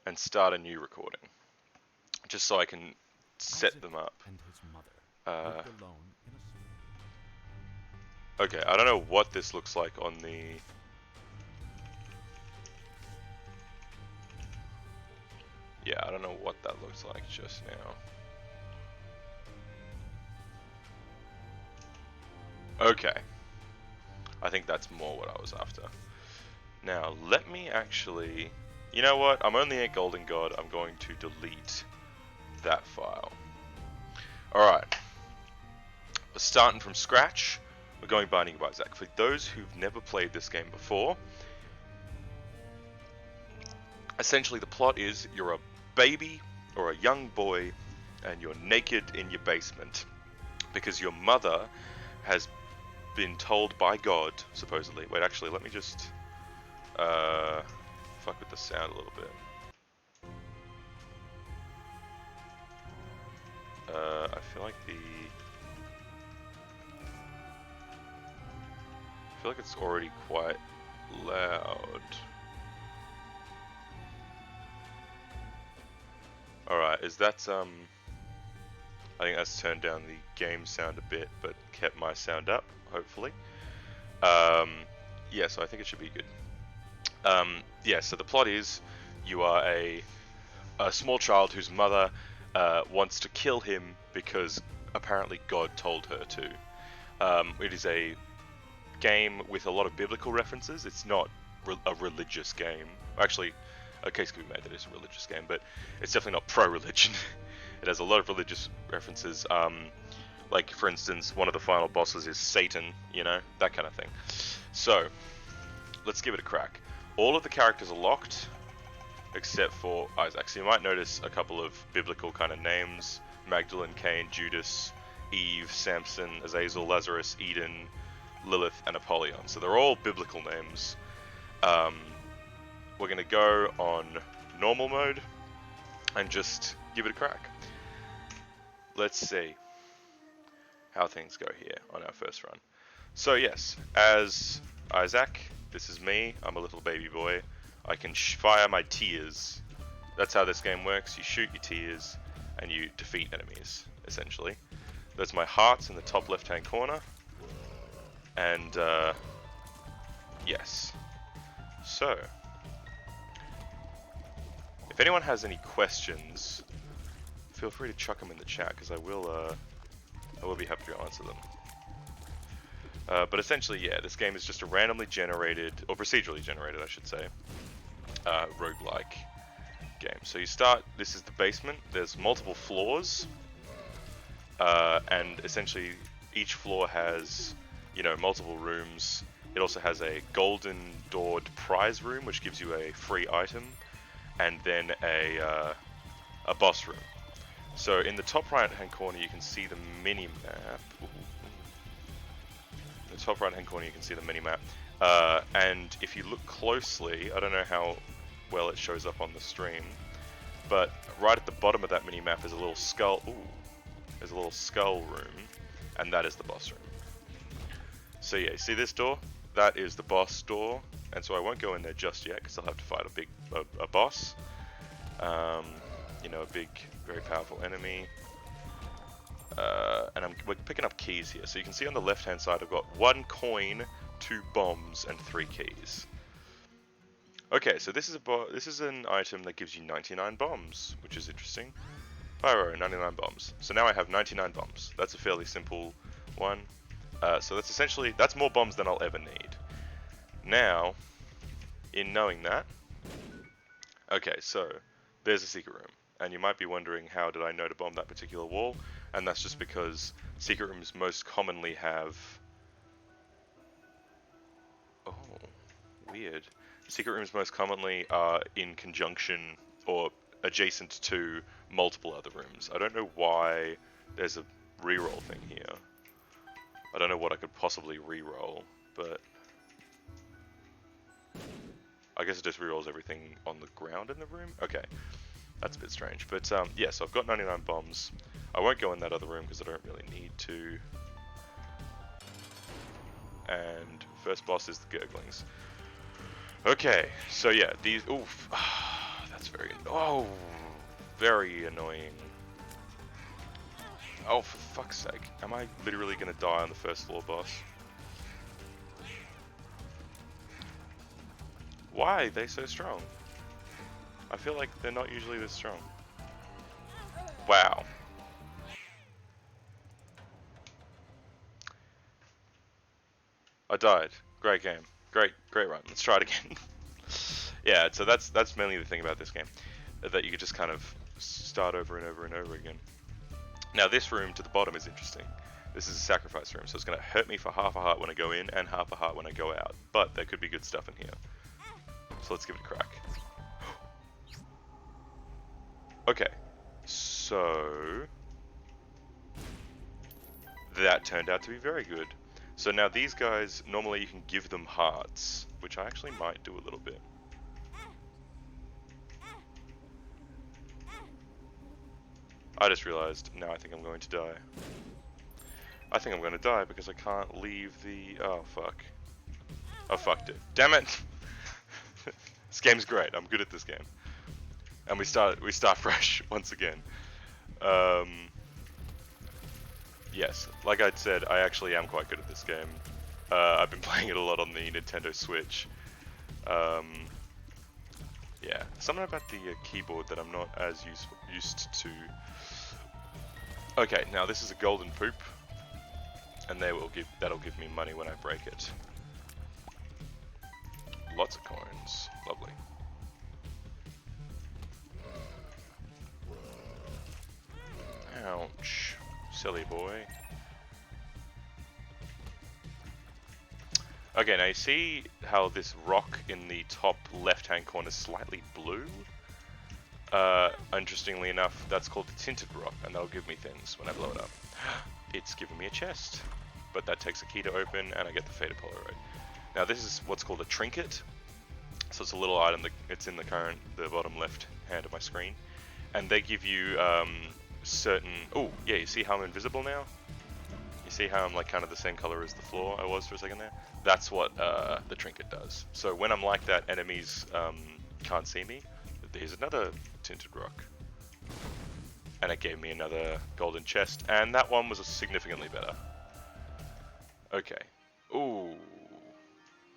and start a new recording, just so I can set them up. Okay, I don't know what this looks like on the... Yeah, I don't know what that looks like just now. Okay. I think that's more what I was after. Now, let me actually... You know what? I'm only a Golden God. I'm going to delete that file. Alright. We're starting from scratch. We're going Binding of Isaac. For those who've never played this game before, essentially the plot is you're a baby or a young boy and you're naked in your basement because your mother has been told by God, supposedly. Wait, actually, let me just fuck with the sound a little bit. I feel like it's already quite loud. Alright, is that I think that's turned down the game sound a bit, but kept my sound up, hopefully. Yeah, so I think it should be good. Yeah, so the plot is you are a small child whose mother wants to kill him because apparently God told her to. It is a game with a lot of biblical references. It's not a religious game. Actually, a case could be made that it's a religious game, but it's definitely not pro-religion. It has a lot of religious references. Like, for instance, one of the final bosses is Satan, you know, that kind of thing. So, let's give it a crack. All of the characters are locked, except for Isaac. So you might notice a couple of biblical kind of names. Magdalene, Cain, Judas, Eve, Samson, Azazel, Lazarus, Eden, Lilith, and Apollyon. So they're all biblical names. We're going to go on normal mode and just give it a crack. Let's see how things go here on our first run. So yes, as Isaac, this is me. I'm a little baby boy. I can fire my tears. That's how this game works. You shoot your tears and you defeat enemies, essentially. There's my hearts in the top left-hand corner. And, yes. So, if anyone has any questions, feel free to chuck them in the chat, because I will be happy to answer them. But essentially, yeah, this game is just a randomly generated, or procedurally generated, I should say, roguelike game. So you start, this is the basement, there's multiple floors, and essentially each floor has, you know, multiple rooms. It also has a golden doored prize room, which gives you a free item, and then a boss room. So in the top right hand corner you can see the mini-map. In the top right hand corner you can see the mini-map. And if you look closely, I don't know how well it shows up on the stream, but right at the bottom of that mini-map is a little skull. Ooh, there's a little skull room, and that is the boss room. So yeah, see this door? That is the boss door, and so I won't go in there just yet because I'll have to fight a boss. You know, a big, very powerful enemy. And we're picking up keys here. So you can see on the left-hand side I've got 1 coin, 2 bombs, and 3 keys. Okay, so this is an item that gives you 99 bombs, which is interesting. Pyro, 99 bombs. So now I have 99 bombs. That's a fairly simple one. So that's essentially, that's more bombs than I'll ever need. Now, in knowing that, okay, so there's a secret room. And you might be wondering, how did I know to bomb that particular wall? And that's just because secret rooms most commonly have... Oh, weird. Secret rooms most commonly are in conjunction or adjacent to multiple other rooms. I don't know why there's a reroll thing here. I don't know what I could possibly reroll, but I guess it just rerolls everything on the ground in the room? Okay, that's a bit strange. But yeah, so I've got 99 bombs. I won't go in that other room because I don't really need to. And first boss is the Gurglings. Okay, so yeah, these... Oof, that That's very... Oh! Very annoying. Oh, for fuck's sake. Am I literally going to die on the first floor boss? Why are they so strong? I feel like they're not usually this strong. Wow. I died. Great game. Great run. Let's try it again. Yeah, so that's mainly the thing about this game. That you could just kind of start over and over and over again. Now this room to the bottom is interesting. This is a sacrifice room, so it's going to hurt me for half a heart when I go in and half a heart when I go out. But there could be good stuff in here. So let's give it a crack. Okay, so that turned out to be very good. So now these guys, normally you can give them hearts, which I actually might do a little bit. I just realized, now I think I'm going to die. I think I'm going to die because I can't leave the... Oh, fuck. I fucked it. Damn it! This game's great. I'm good at this game. And we start fresh once again. Yes, like I'd said, I actually am quite good at this game. I've been playing it a lot on the Nintendo Switch. Yeah, something about the keyboard that I'm not as used to. Okay, now this is a golden poop, and that'll give me money when I break it. Lots of coins, lovely. Ouch, silly boy. Okay, now you see how this rock in the top left-hand corner is slightly blue? Interestingly enough, that's called the tinted rock, and that'll give me things when I blow it up. It's giving me a chest, but that takes a key to open, and I get the faded Polaroid. Now this is what's called a trinket. So it's a little item that it's in the bottom left hand of my screen, and they give you certain. Oh yeah, you see how I'm invisible now? You see how I'm like kind of the same color as the floor I was for a second there? That's what the trinket does. So when I'm like that, enemies can't see me. Here's another tinted rock. And it gave me another golden chest, and that one was significantly better. Okay. Ooh.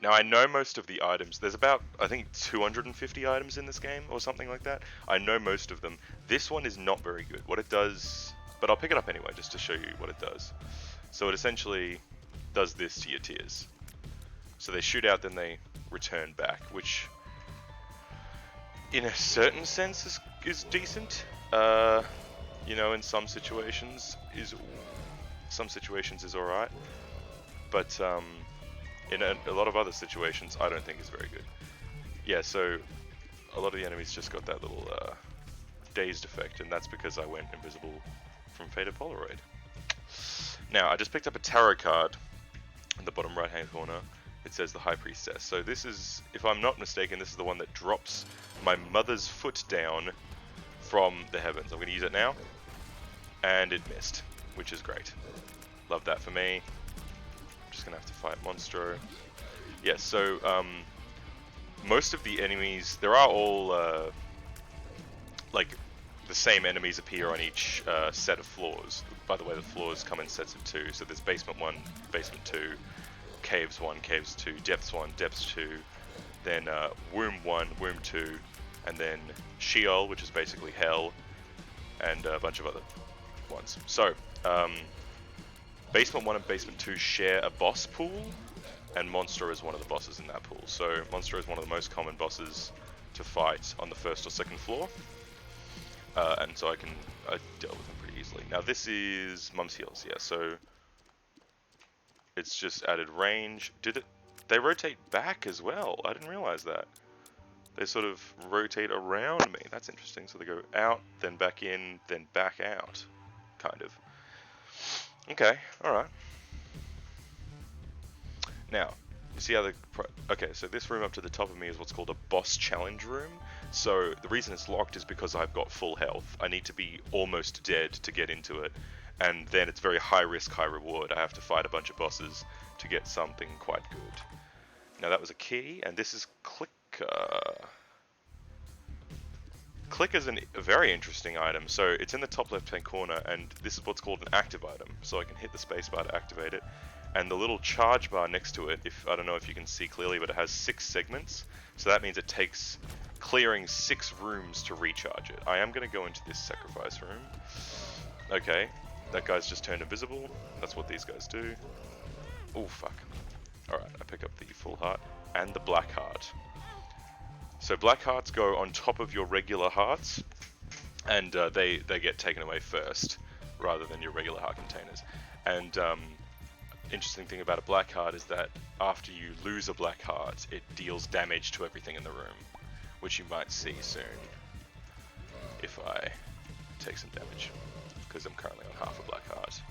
Now I know most of the items. There's about, I think, 250 items in this game, or something like that. I know most of them. This one is not very good. What it does... But I'll pick it up anyway, just to show you what it does. So it essentially does this to your tears. So they shoot out, then they return back, which... in a certain sense is decent. You know, in some situations is alright, but in a lot of other situations I don't think is very good. Yeah, so a lot of the enemies just got that little dazed effect, and that's because I went invisible from faded Polaroid. Now I just picked up a tarot card in the bottom right hand corner. It says the High Priestess. So this is, if I'm not mistaken, this is the one that drops my mother's foot down from the heavens. I'm going to use it now. And it missed, which is great. Love that for me. I'm just going to have to fight Monstro. Yeah, so most of the enemies, there are all like the same enemies appear on each set of floors. By the way, the floors come in sets of 2. So there's basement 1, basement 2, caves 1, caves 2, depths 1, depths 2, then womb 1, womb 2, and then Sheol, which is basically hell, and a bunch of other ones. So basement 1 and basement 2 share a boss pool, and Monstro is one of the bosses in that pool. So Monstro is one of the most common bosses to fight on the first or second floor, and so I dealt with them pretty easily. Now this is Mum's Heels, yeah, so it's just added range. They rotate back as well. I didn't realize that. They sort of rotate around me. That's interesting. So they go out, then back in, then back out, kind of. Okay, alright. Now, you see how okay, so this room up to the top of me is what's called a boss challenge room. So the reason it's locked is because I've got full health. I need to be almost dead to get into it. And then it's very high risk, high reward. I have to fight a bunch of bosses to get something quite good. Now that was a key, and this is clicker. Clicker's a very interesting item. So it's in the top left-hand corner, and this is what's called an active item. So I can hit the spacebar to activate it, and the little charge bar next to it, I don't know if you can see clearly, but it has 6 segments. So that means it takes clearing 6 rooms to recharge it. I am going to go into this sacrifice room. Okay, that guy's just turned invisible. That's what these guys do. Oh, fuck. Alright, I pick up the full heart and the black heart. So black hearts go on top of your regular hearts, and they get taken away first, rather than your regular heart containers. And interesting thing about a black heart is that after you lose a black heart, it deals damage to everything in the room, which you might see soon if I take some damage, because I'm currently on half a black heart.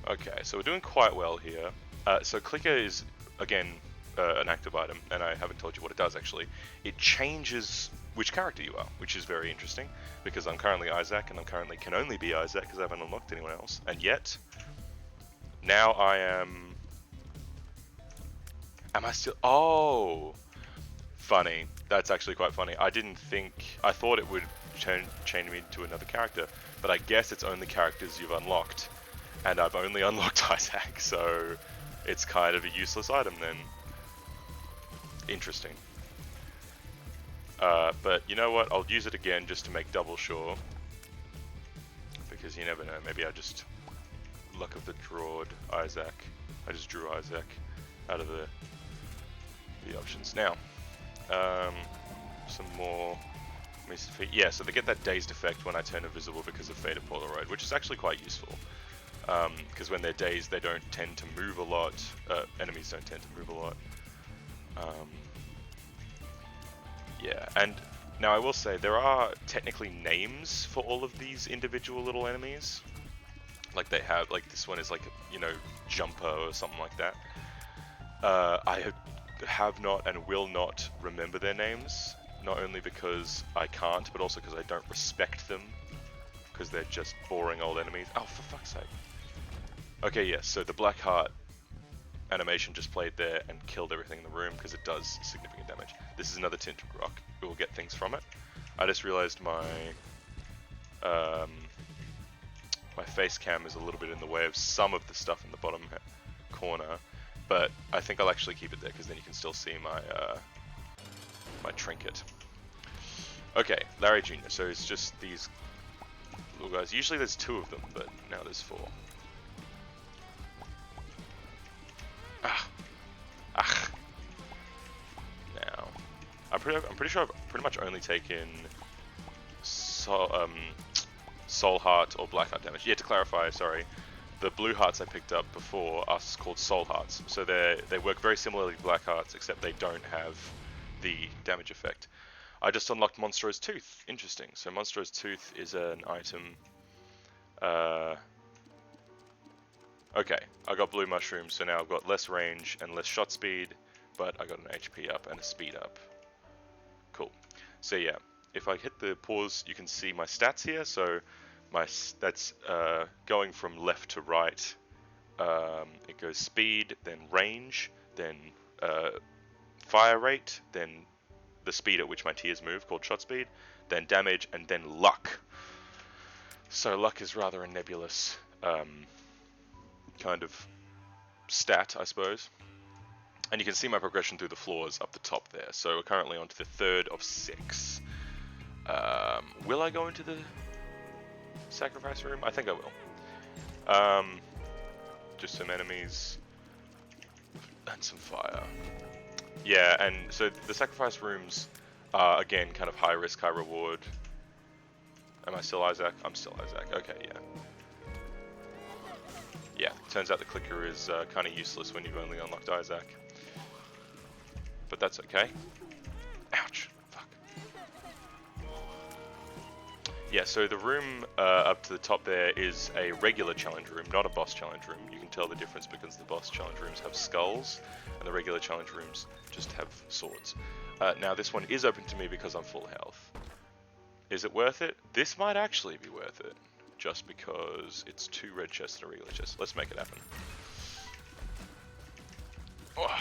Okay, so we're doing quite well here. So Clicker is, again, an active item, and I haven't told you what it does actually. It changes which character you are, which is very interesting, because I'm currently Isaac, and I currently can only be Isaac because I haven't unlocked anyone else. And yet, now I am... Am I still... Oh! Funny. That's actually quite funny. I thought it would change me to another character, but I guess it's only characters you've unlocked. And I've only unlocked Isaac, so it's kind of a useless item then. Interesting. But you know what, I'll use it again just to make double sure. Because you never know, maybe I just... Luck of the drawed Isaac. I just drew Isaac out of the options. Now, some more... Yeah, so they get that dazed effect when I turn invisible because of Faded Polaroid, which is actually quite useful. Because when they're dazed, they don't tend to move a lot. Enemies don't tend to move a lot. Yeah, and now I will say there are technically names for all of these individual little enemies. Like they have, like this one is like, you know, Jumper or something like that. I have not and will not remember their names, not only because I can't, but also because I don't respect them, because they're just boring old enemies. Oh, for fuck's sake. Okay, yes, so the Black Heart animation just played there and killed everything in the room because it does significant damage. This is another tinted rock. We will get things from it. I just realized my my face cam is a little bit in the way of some of the stuff in the bottom corner, but I think I'll actually keep it there because then you can still see my my trinket. Okay, Larry Jr. So it's just these little guys. Usually there's 2 of them, but now there's 4. Now, I'm pretty sure I've pretty much only taken Soul Heart or Black Heart damage. Yeah, to clarify, sorry, the blue hearts I picked up before are called Soul Hearts. So they work very similarly to Black Hearts, except they don't have the damage effect. I just unlocked Monstro's Tooth. Interesting. So Monstro's Tooth is an item. Okay, I got blue mushrooms, so now I've got less range and less shot speed, but I got an HP up and a speed up. Cool. So yeah, if I hit the pause, you can see my stats here. So that's going from left to right. It goes speed, then range, then fire rate, then the speed at which my tiers move, called shot speed, then damage, and then luck. So luck is rather a nebulous kind of stat, I suppose. And you can see my progression through the floors up the top there. So we're currently on to the 3rd of 6. Will I go into the sacrifice room? I think I will. Just some enemies and some fire. Yeah, and so the sacrifice rooms are, again, kind of high risk, high reward. Am I still Isaac? I'm still Isaac. Okay, yeah. Yeah, turns out the clicker is kind of useless when you've only unlocked Isaac. But that's okay. Ouch. Fuck. Yeah, so the room up to the top there is a regular challenge room, not a boss challenge room. You can tell the difference because the boss challenge rooms have skulls, and the regular challenge rooms just have swords. Now this one is open to me because I'm full health. Is it worth it? This might actually be worth it. Just because it's 2 red chests and a regular chest. Let's make it happen. Oh.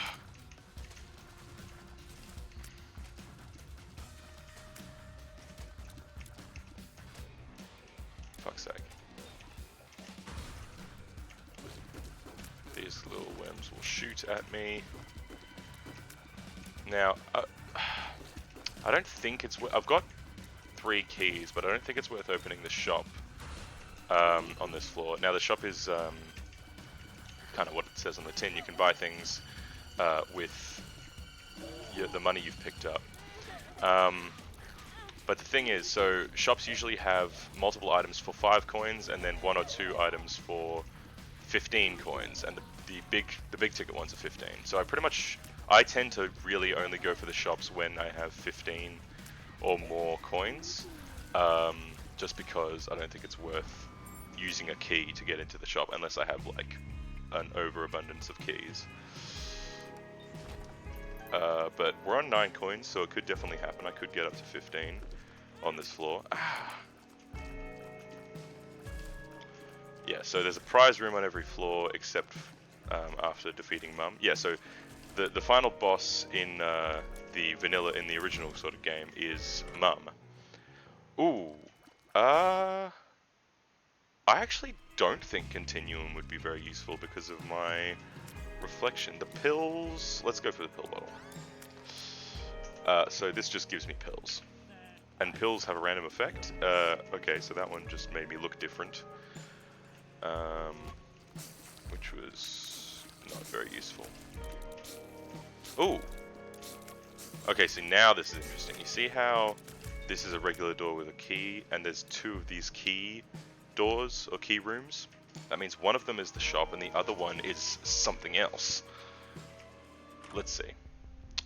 fuck's sake. These little worms will shoot at me. Now, I don't think it's... I've got 3 keys, but I don't think it's worth opening the shop on this floor. Now, the shop is kind of what it says on the tin. You can buy things with the money you've picked up. But the thing is, so shops usually have multiple items for 5 coins, and then 1 or 2 items for 15 coins, and the big ticket ones are 15. So I tend to really only go for the shops when I have 15 or more coins, just because I don't think it's worth using a key to get into the shop unless I have like an overabundance of keys. But we're on 9 coins, so it could definitely happen. I could get up to 15 on this floor. Yeah, so there's a prize room on every floor except after defeating Mum. Yeah, so the final boss in the vanilla, in the original sort of game, is Mum. Ooh, I actually don't think Continuum would be very useful because of my reflection. The pills, let's go for the pill bottle. So this just gives me pills. And pills have a random effect. Okay, so that one just made me look different. Which was not very useful. Ooh! Okay, so now this is interesting. You see how this is a regular door with a key, and there's 2 of these key doors, or key rooms? That means one of them is the shop, and the other one is something else. Let's see.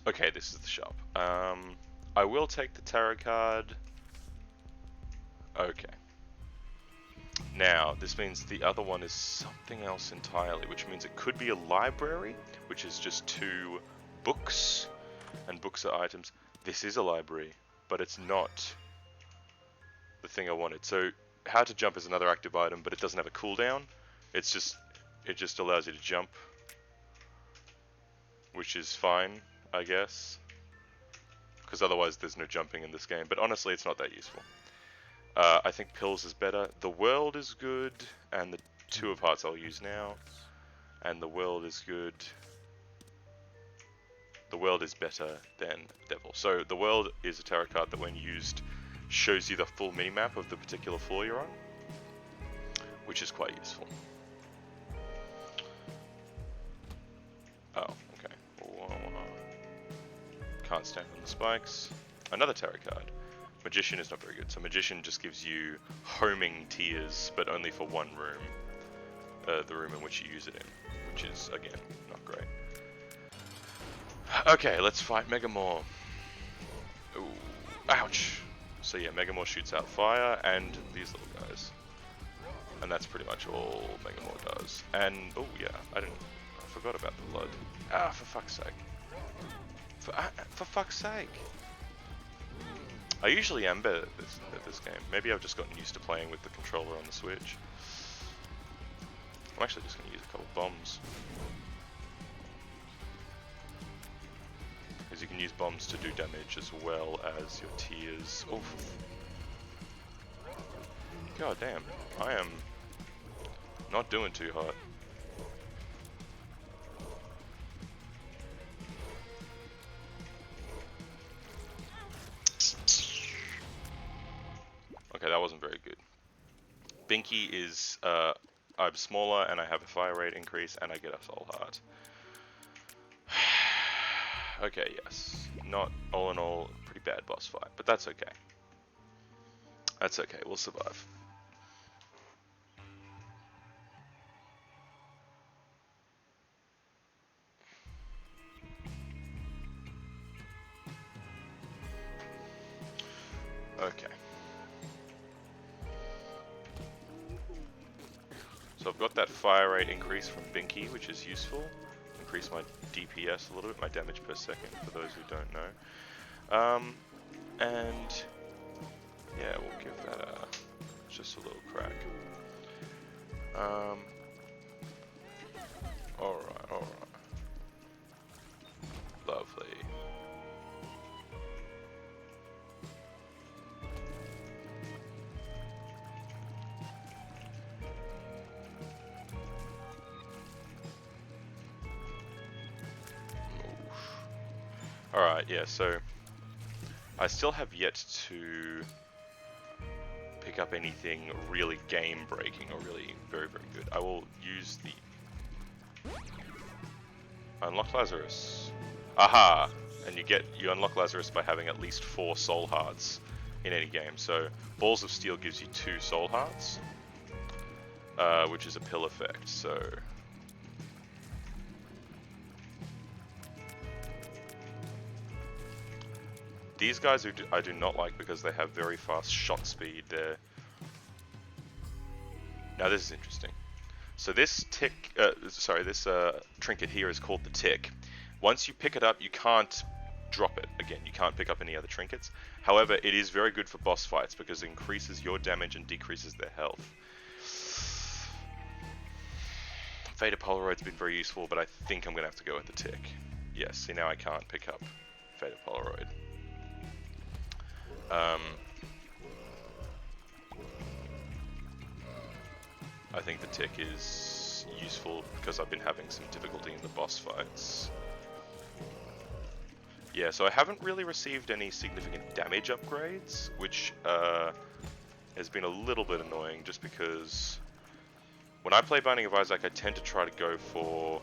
Okay, this is the shop. I will take the tarot card. Okay. Now, this means the other one is something else entirely, which means it could be a library, which is just 2 books, and books are items. This is a library, but it's not the thing I wanted. So, how to jump is another active item, but it doesn't have a cooldown. It just allows you to jump, which is fine, I guess, because otherwise there's no jumping in this game. But honestly, it's not that useful. I think pills is better. The world is good, and the 2 of hearts I'll use now. And the world is good. The world is better than devil. So the world is a tarot card that when used shows you the full minimap of the particular floor you're on, which is quite useful. Oh, okay. Whoa. Can't stand on the spikes. Another tarot card. Magician is not very good. So Magician just gives you homing tears, but only for 1 room. The room in which you use it in, which is, again, not great. Okay, let's fight Megamore. Ooh, ouch! So yeah, Megamore shoots out fire and these little guys. And that's pretty much all Megamore does. And, oh yeah, I forgot about the blood. Ah, for fuck's sake. For fuck's sake. I usually am better at this game. Maybe I've just gotten used to playing with the controller on the Switch. I'm actually just going to use a couple bombs. Because you can use bombs to do damage as well as your tears. Oof. God damn, I am not doing too hot. Okay, that wasn't very good. Binky is, I'm smaller and I have a fire rate increase and I get a soul heart. Okay, yes. Not, all in all, pretty bad boss fight, but that's okay. That's okay, we'll survive. Okay. So I've got that fire rate increase from Binky, which is useful. Increase my DPS a little bit, my damage per second, for those who don't know. And yeah, we'll give that just a little crack. Alright. Lovely. Alright, yeah, so I still have yet to pick up anything really game-breaking or really very, very good. I will use the Unlock Lazarus. Aha! And you unlock Lazarus by having at least 4 soul hearts in any game. So Balls of Steel gives you 2 soul hearts, which is a pill effect. So these guys I do not like because they have very fast shot speed. Now this is interesting. So this trinket here is called the Tick. Once you pick it up, you can't drop it again. You can't pick up any other trinkets. However, it is very good for boss fights because it increases your damage and decreases their health. Fader Polaroid's been very useful, but I think I'm going to have to go with the Tick. Yes, see now I can't pick up Fader Polaroid. I think the Tick is useful because I've been having some difficulty in the boss fights. Yeah, so I haven't really received any significant damage upgrades, which has been a little bit annoying just because when I play Binding of Isaac, I tend to try to go for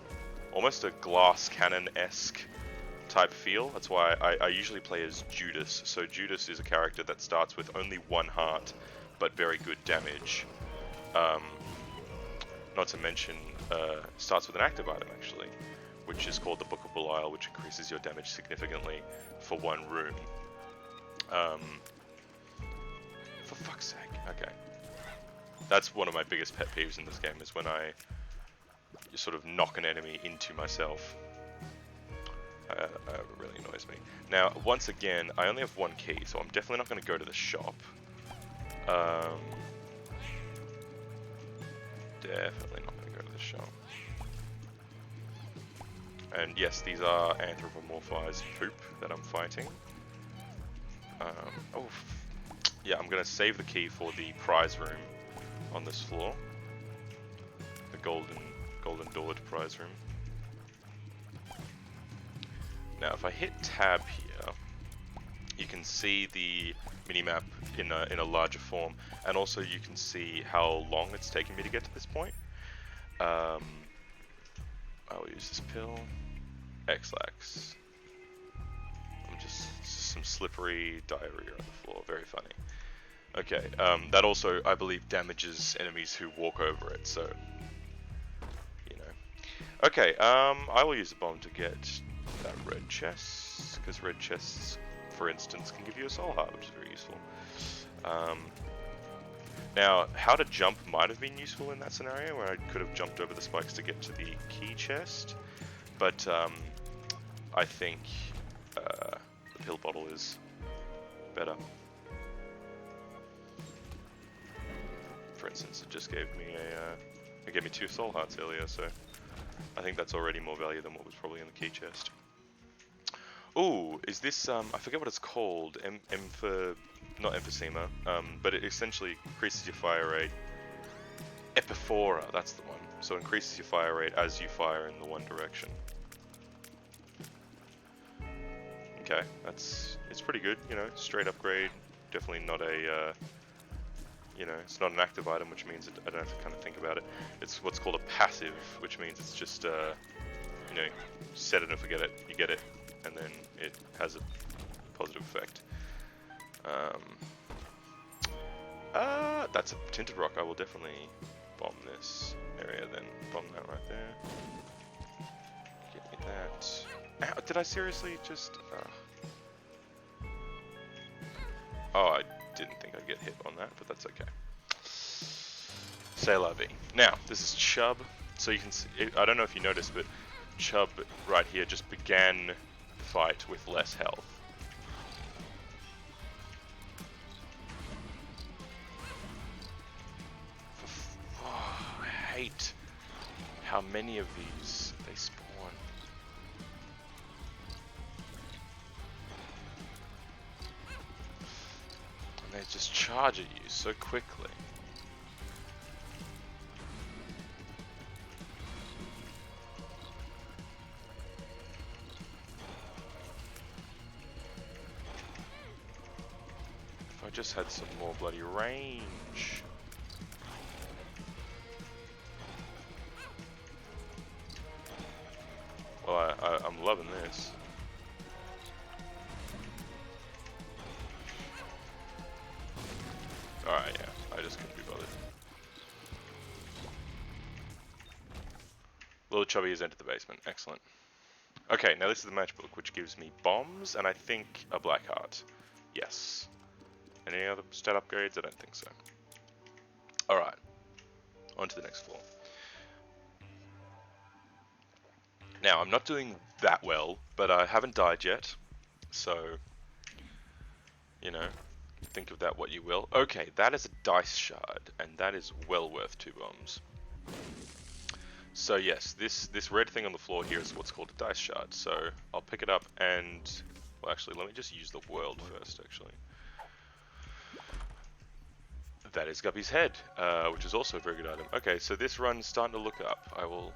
almost a glass cannon-esque type feel. That's why I usually play as Judas. So Judas is a character that starts with only 1 heart, but very good damage. Not to mention, starts with an active item actually, which is called the Book of Belial, which increases your damage significantly for 1 room. For fuck's sake, okay. That's one of my biggest pet peeves in this game, is when I sort of knock an enemy into myself. It really annoys me. Now, once again, I only have 1 key, so I'm definitely not going to go to the shop. Definitely not going to go to the shop. And yes, these are anthropomorphized poop that I'm fighting. Yeah, I'm going to save the key for the prize room on this floor. The golden doored prize room. Now, if I hit tab here, you can see the minimap in a larger form, and also you can see how long it's taken me to get to this point. I will use this pill. X-Lax. I'm just some slippery diarrhea on the floor. Very funny. Okay, that also, I believe, damages enemies who walk over it, so, you know. Okay, I will use the bomb to get that red chest, because red chests, for instance, can give you a soul heart, which is very useful. Now, how to jump might have been useful in that scenario, where I could have jumped over the spikes to get to the key chest, but I think the pill bottle is better. For instance, it just gave me it gave me 2 soul hearts earlier, so I think that's already more value than what was probably in the key chest. Ooh, is this, I forget what it's called, not emphysema, but it essentially increases your fire rate. Epiphora, that's the one. So it increases your fire rate as you fire in the one direction. Okay, it's pretty good, you know, straight upgrade, definitely not a, you know, it's not an active item, which means I don't have to kind of think about it. It's what's called a passive, which means it's just, you know, set it and forget it, you get it, and then it has a positive effect. That's a tinted rock. I will definitely bomb this area then. Bomb that right there. Get me that. Ow, did I seriously just... Oh, I didn't think I'd get hit on that, but that's okay. C'est la vie. Now, this is Chubb. So you can see, I don't know if you noticed, but Chubb right here just began the fight with less health. Oh, I hate how many of these they spawn. And they just charge at you so quickly. I just had some more bloody range. Well, I'm loving this. Alright, yeah, I just couldn't be bothered. Little Chubby has entered the basement. Excellent. Okay, now this is the match book, which gives me bombs and I think a black heart. Yes. Any other stat upgrades? I don't think so. Alright. On to the next floor. Now, I'm not doing that well, but I haven't died yet. So, you know, think of that what you will. Okay, that is a dice shard, and that is well worth 2 bombs. So yes, this red thing on the floor here is what's called a dice shard. So I'll pick it up and, well actually let me just use the world first actually. That is Guppy's head, which is also a very good item. Okay, so this run's starting to look up. I will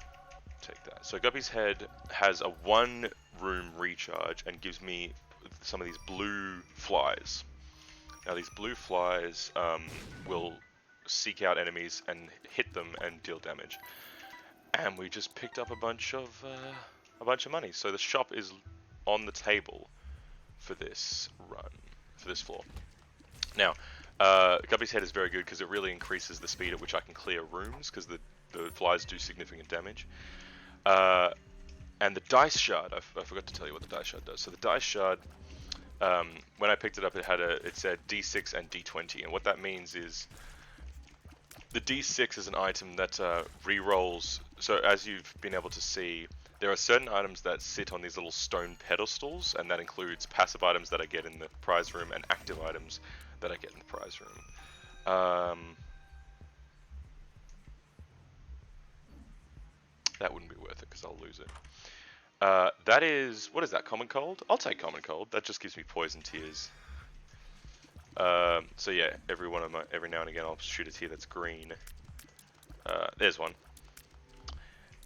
take that. So Guppy's head has a 1-room recharge and gives me some of these blue flies. Now these blue flies will seek out enemies and hit them and deal damage. And we just picked up a bunch of money. So the shop is on the table for this run, for this floor. Now, Guppy's head is very good because it really increases the speed at which I can clear rooms because the flies do significant damage. And the dice shard, I forgot to tell you what the dice shard does. So the dice shard, when I picked it up, it said D6 and D20, and what that means is the D6 is an item that re-rolls. So as you've been able to see, there are certain items that sit on these little stone pedestals, and that includes passive items that I get in the prize room and active items that I get in the prize room. That wouldn't be worth it because I'll lose it. That is, what is that, Common Cold? I'll take Common Cold. That just gives me poison tears. So yeah, every now and again I'll shoot a tear that's green. There's one.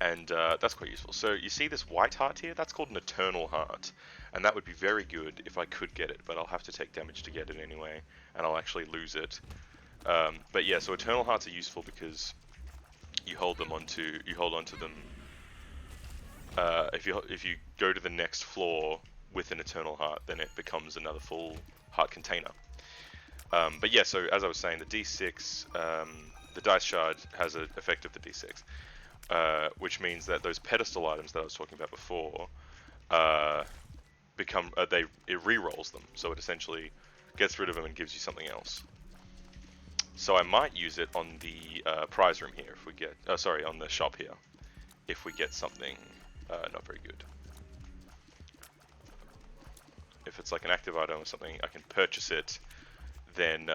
And that's quite useful. So you see this white heart here? That's called an Eternal Heart. And that would be very good if I could get it, but I'll have to take damage to get it anyway, and I'll actually lose it. But yeah, so Eternal Hearts are useful because you hold onto them. If you go to the next floor with an Eternal Heart, then it becomes another full heart container. But yeah, so as I was saying, the D6, the dice shard has an effect of the D6, which means that those pedestal items that I was talking about before it re-rolls them, so it essentially gets rid of them and gives you something else. So I might use it on the prize room here if we get, on the shop here, if we get something not very good. If it's like an active item or something, I can purchase it, then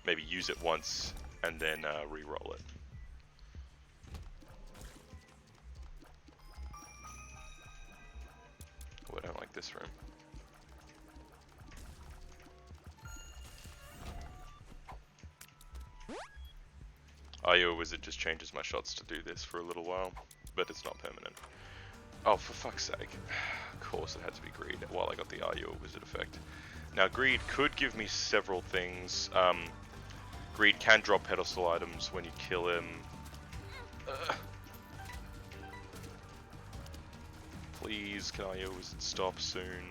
maybe use it once and then re-roll it. Oh, I don't like this room. IO Wizard just changes my shots to do this for a little while, but it's not permanent. Oh, for fuck's sake. Of course it had to be Greed while I got the IO Wizard effect. Now, Greed could give me several things. Greed can drop pedestal items when you kill him. Please, can IO Wizard stop soon?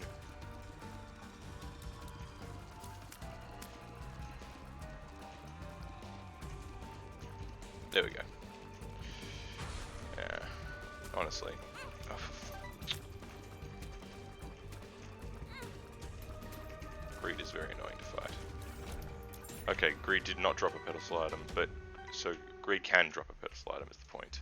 There we go. Yeah, honestly. Oh, Greed is very annoying to fight. Okay, Greed did not drop a pedestal item, but so Greed can drop a pedestal item is the point.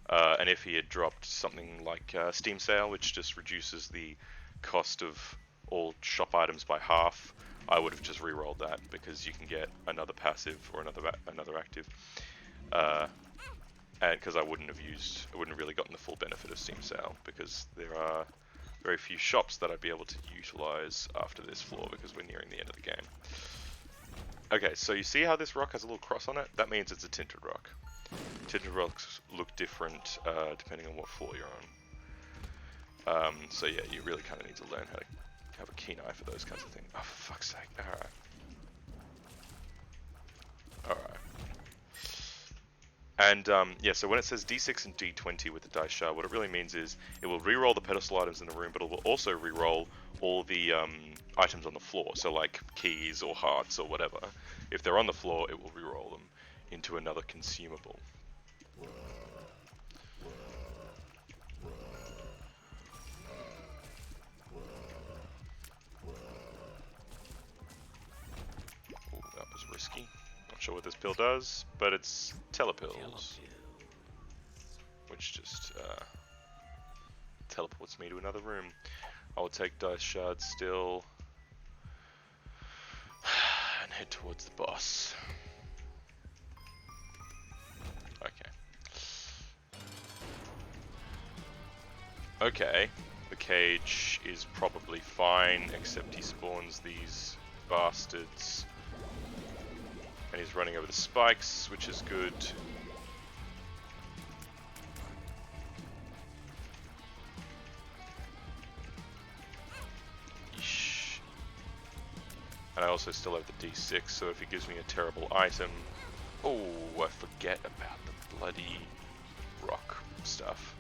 And if he had dropped something like Steam Sale, which just reduces the cost of all shop items by half, I would have just re-rolled that because you can get another passive or another active. And because I wouldn't have really gotten the full benefit of Steam Sale because there are very few shops that I'd be able to utilize after this floor because we're nearing the end of the game. Okay, so you see how this rock has a little cross on it? That means it's a tinted rock. Tinted rocks look different depending on what floor you're on. So yeah, you really kind of need to learn how to have a keen eye for those kinds of things. Oh, for fuck's sake. Alright. Alright. And yeah, so when it says D6 and D20 with the dice shard, what it really means is it will re-roll the pedestal items in the room, but it will also re-roll all the items on the floor. So like keys or hearts or whatever. If they're on the floor, it will re-roll them into another consumable. Ooh, that was risky. Not sure what this pill does, but it's telepills, which just teleports me to another room. I will take dice shards still and head towards the boss. Okay. Okay, the cage is probably fine, except he spawns these bastards. And he's running over the spikes, which is good. Yeesh. And I also still have the D6, so if he gives me a terrible item... Oh, I forget about the bloody rock stuff.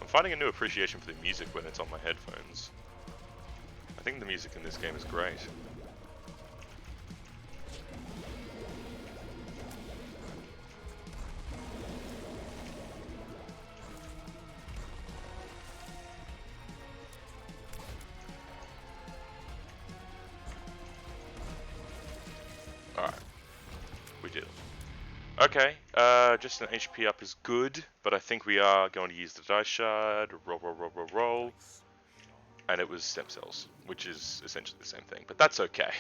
I'm finding a new appreciation for the music when it's on my headphones. I think the music in this game is great. Alright. We did it. Okay, just an HP up is good, but I think we are going to use the dice shard. Roll. And it was stem cells, which is essentially the same thing, but that's okay.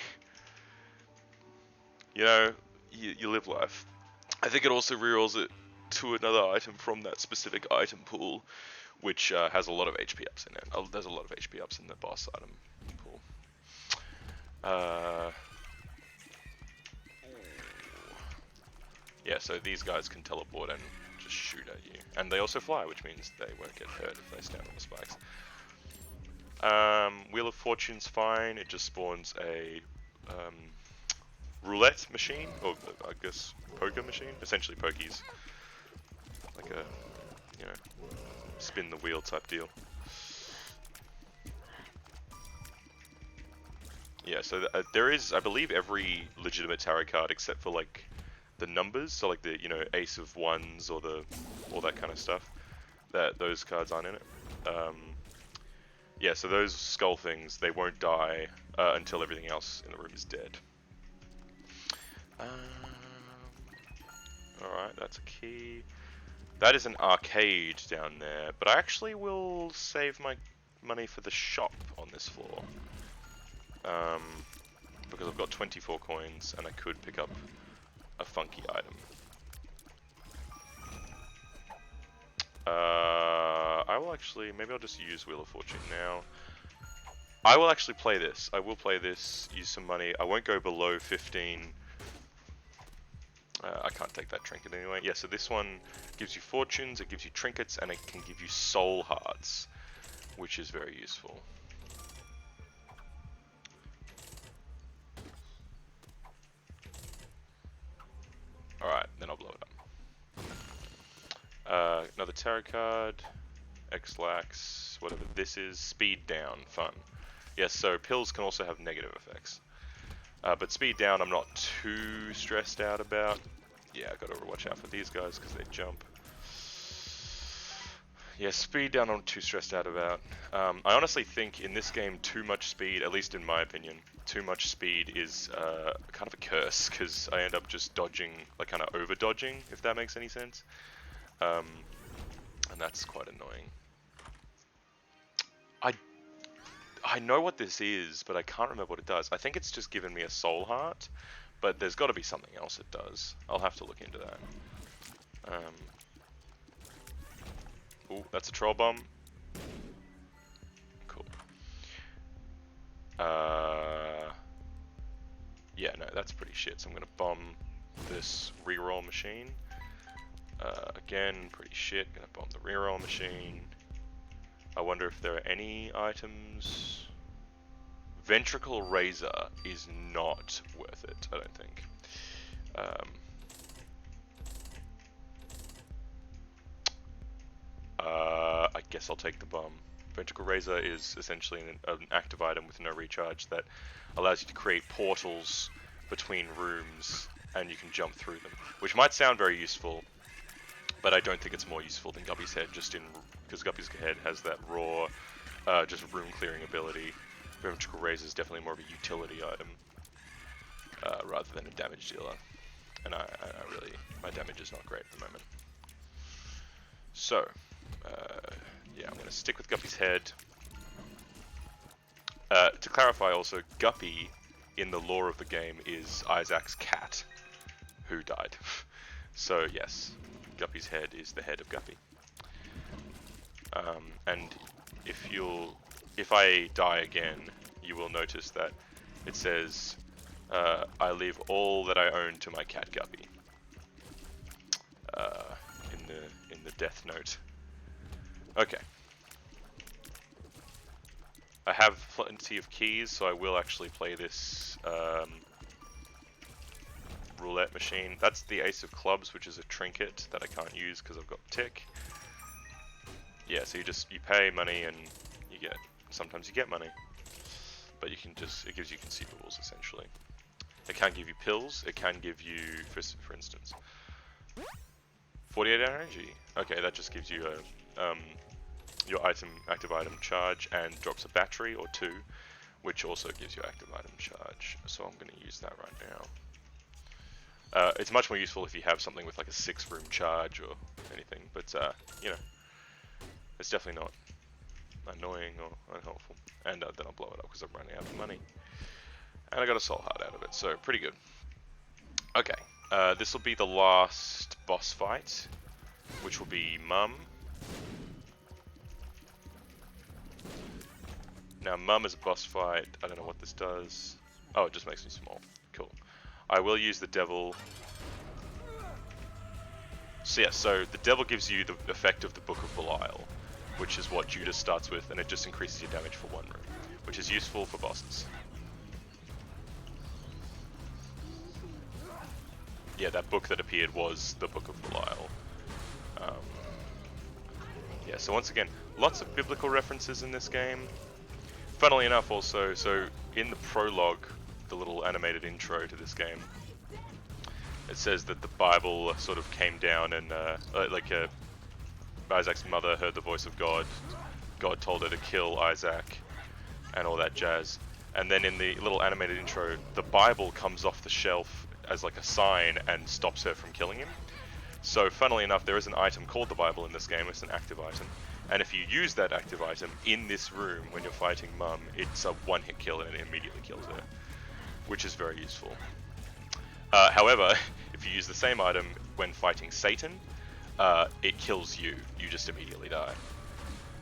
You know, you live life. I think it also rerolls it to another item from that specific item pool, which has a lot of HP ups in it. There's a lot of HP ups in the boss item pool. Yeah, so these guys can teleport and just shoot at you. And they also fly, which means they won't get hurt if they stand on the spikes. Wheel of Fortune's fine, it just spawns a roulette machine, or I guess poker machine, essentially pokies. Like a, you know, spin the wheel type deal. Yeah, so there is, I believe, every legitimate tarot card except for like the numbers, so like the, you know, ace of wands or all that kind of stuff. Those cards aren't in it. Yeah, so those skull things, they won't die until everything else in the room is dead. Alright, that's a key. That is an arcade down there, but I actually will save my money for the shop on this floor. Because I've got 24 coins and I could pick up a funky item. I will actually, maybe I'll just use Wheel of Fortune now. I will actually play this. I will play this, use some money. I won't go below 15. I can't take that trinket anyway. Yeah, so this one gives you fortunes, it gives you trinkets, and it can give you soul hearts, which is very useful. Alright, then I'll blow it up. Another tarot card. X-Lax, whatever this is. Speed down, fun. Yes, so pills can also have negative effects. But speed down I'm not too stressed out about. Yeah, I gotta watch out for these guys because they jump. Yeah, speed down I'm not too stressed out about. I honestly think in this game too much speed, at least in my opinion, too much speed is kind of a curse because I end up just dodging, like kind of over dodging, if that makes any sense. And that's quite annoying. I know what this is, but I can't remember what it does. I think it's just given me a soul heart, but there's got to be something else it does. I'll have to look into that. Oh, that's a troll bomb. Cool. Yeah, no, that's pretty shit. So I'm gonna bomb this reroll machine. Again, pretty shit. Gonna bomb the reroll machine. I wonder if there are any items. Ventricle Razor is not worth it, I don't think. I guess I'll take the bomb. Ventricle Razor is essentially an active item with no recharge that allows you to create portals between rooms and you can jump through them, which might sound very useful, but I don't think it's more useful than Guppy's Head, because Guppy's Head has that raw, just room clearing ability. Ventricle Razor is definitely more of a utility item, rather than a damage dealer, and I really, my damage is not great at the moment. So, yeah, I'm going to stick with Guppy's Head. To clarify also, Guppy, in the lore of the game, is Isaac's cat, who died. So yes, Guppy's Head is the head of Guppy. And if I die again, you will notice that it says, I leave all that I own to my cat Guppy. In the death note. Okay. I have plenty of keys, so I will actually play this roulette machine. That's the Ace of Clubs, which is a trinket that I can't use because I've got tick. Yeah, so you pay money and sometimes you get money, but it gives you consumables essentially. It can give you pills. It can give you, for instance, 48 energy. Okay, that just gives you your active item charge and drops a battery or 2, which also gives you active item charge. So I'm going to use that right now. It's much more useful if you have something with like a 6-room charge or anything, but you know, it's definitely not annoying or unhelpful. And then I'll blow it up because I'm running out of money. And I got a soul heart out of it, so pretty good. Okay, this will be the last boss fight, which will be Mum. Now, Mum is a boss fight. I don't know what this does. Oh, it just makes me small. Cool. I will use the devil. So yeah, so the devil gives you the effect of the Book of Belial, which is what Judas starts with, and it just increases your damage for 1 room, which is useful for bosses. Yeah, that book that appeared was the Book of Belial. Yeah, so once again, lots of biblical references in this game. Funnily enough also, so in the prologue, the little animated intro to this game, it says that the Bible sort of came down and Isaac's mother heard the voice of God. God told her to kill Isaac and all that jazz. And then in the little animated intro, the Bible comes off the shelf as like a sign and stops her from killing him. So funnily enough, there is an item called the Bible in this game. It's an active item. And if you use that active item in this room when you're fighting Mum, it's a 1-hit kill and it immediately kills her, which is very useful. However, if you use the same item when fighting Satan, it kills you. You just immediately die.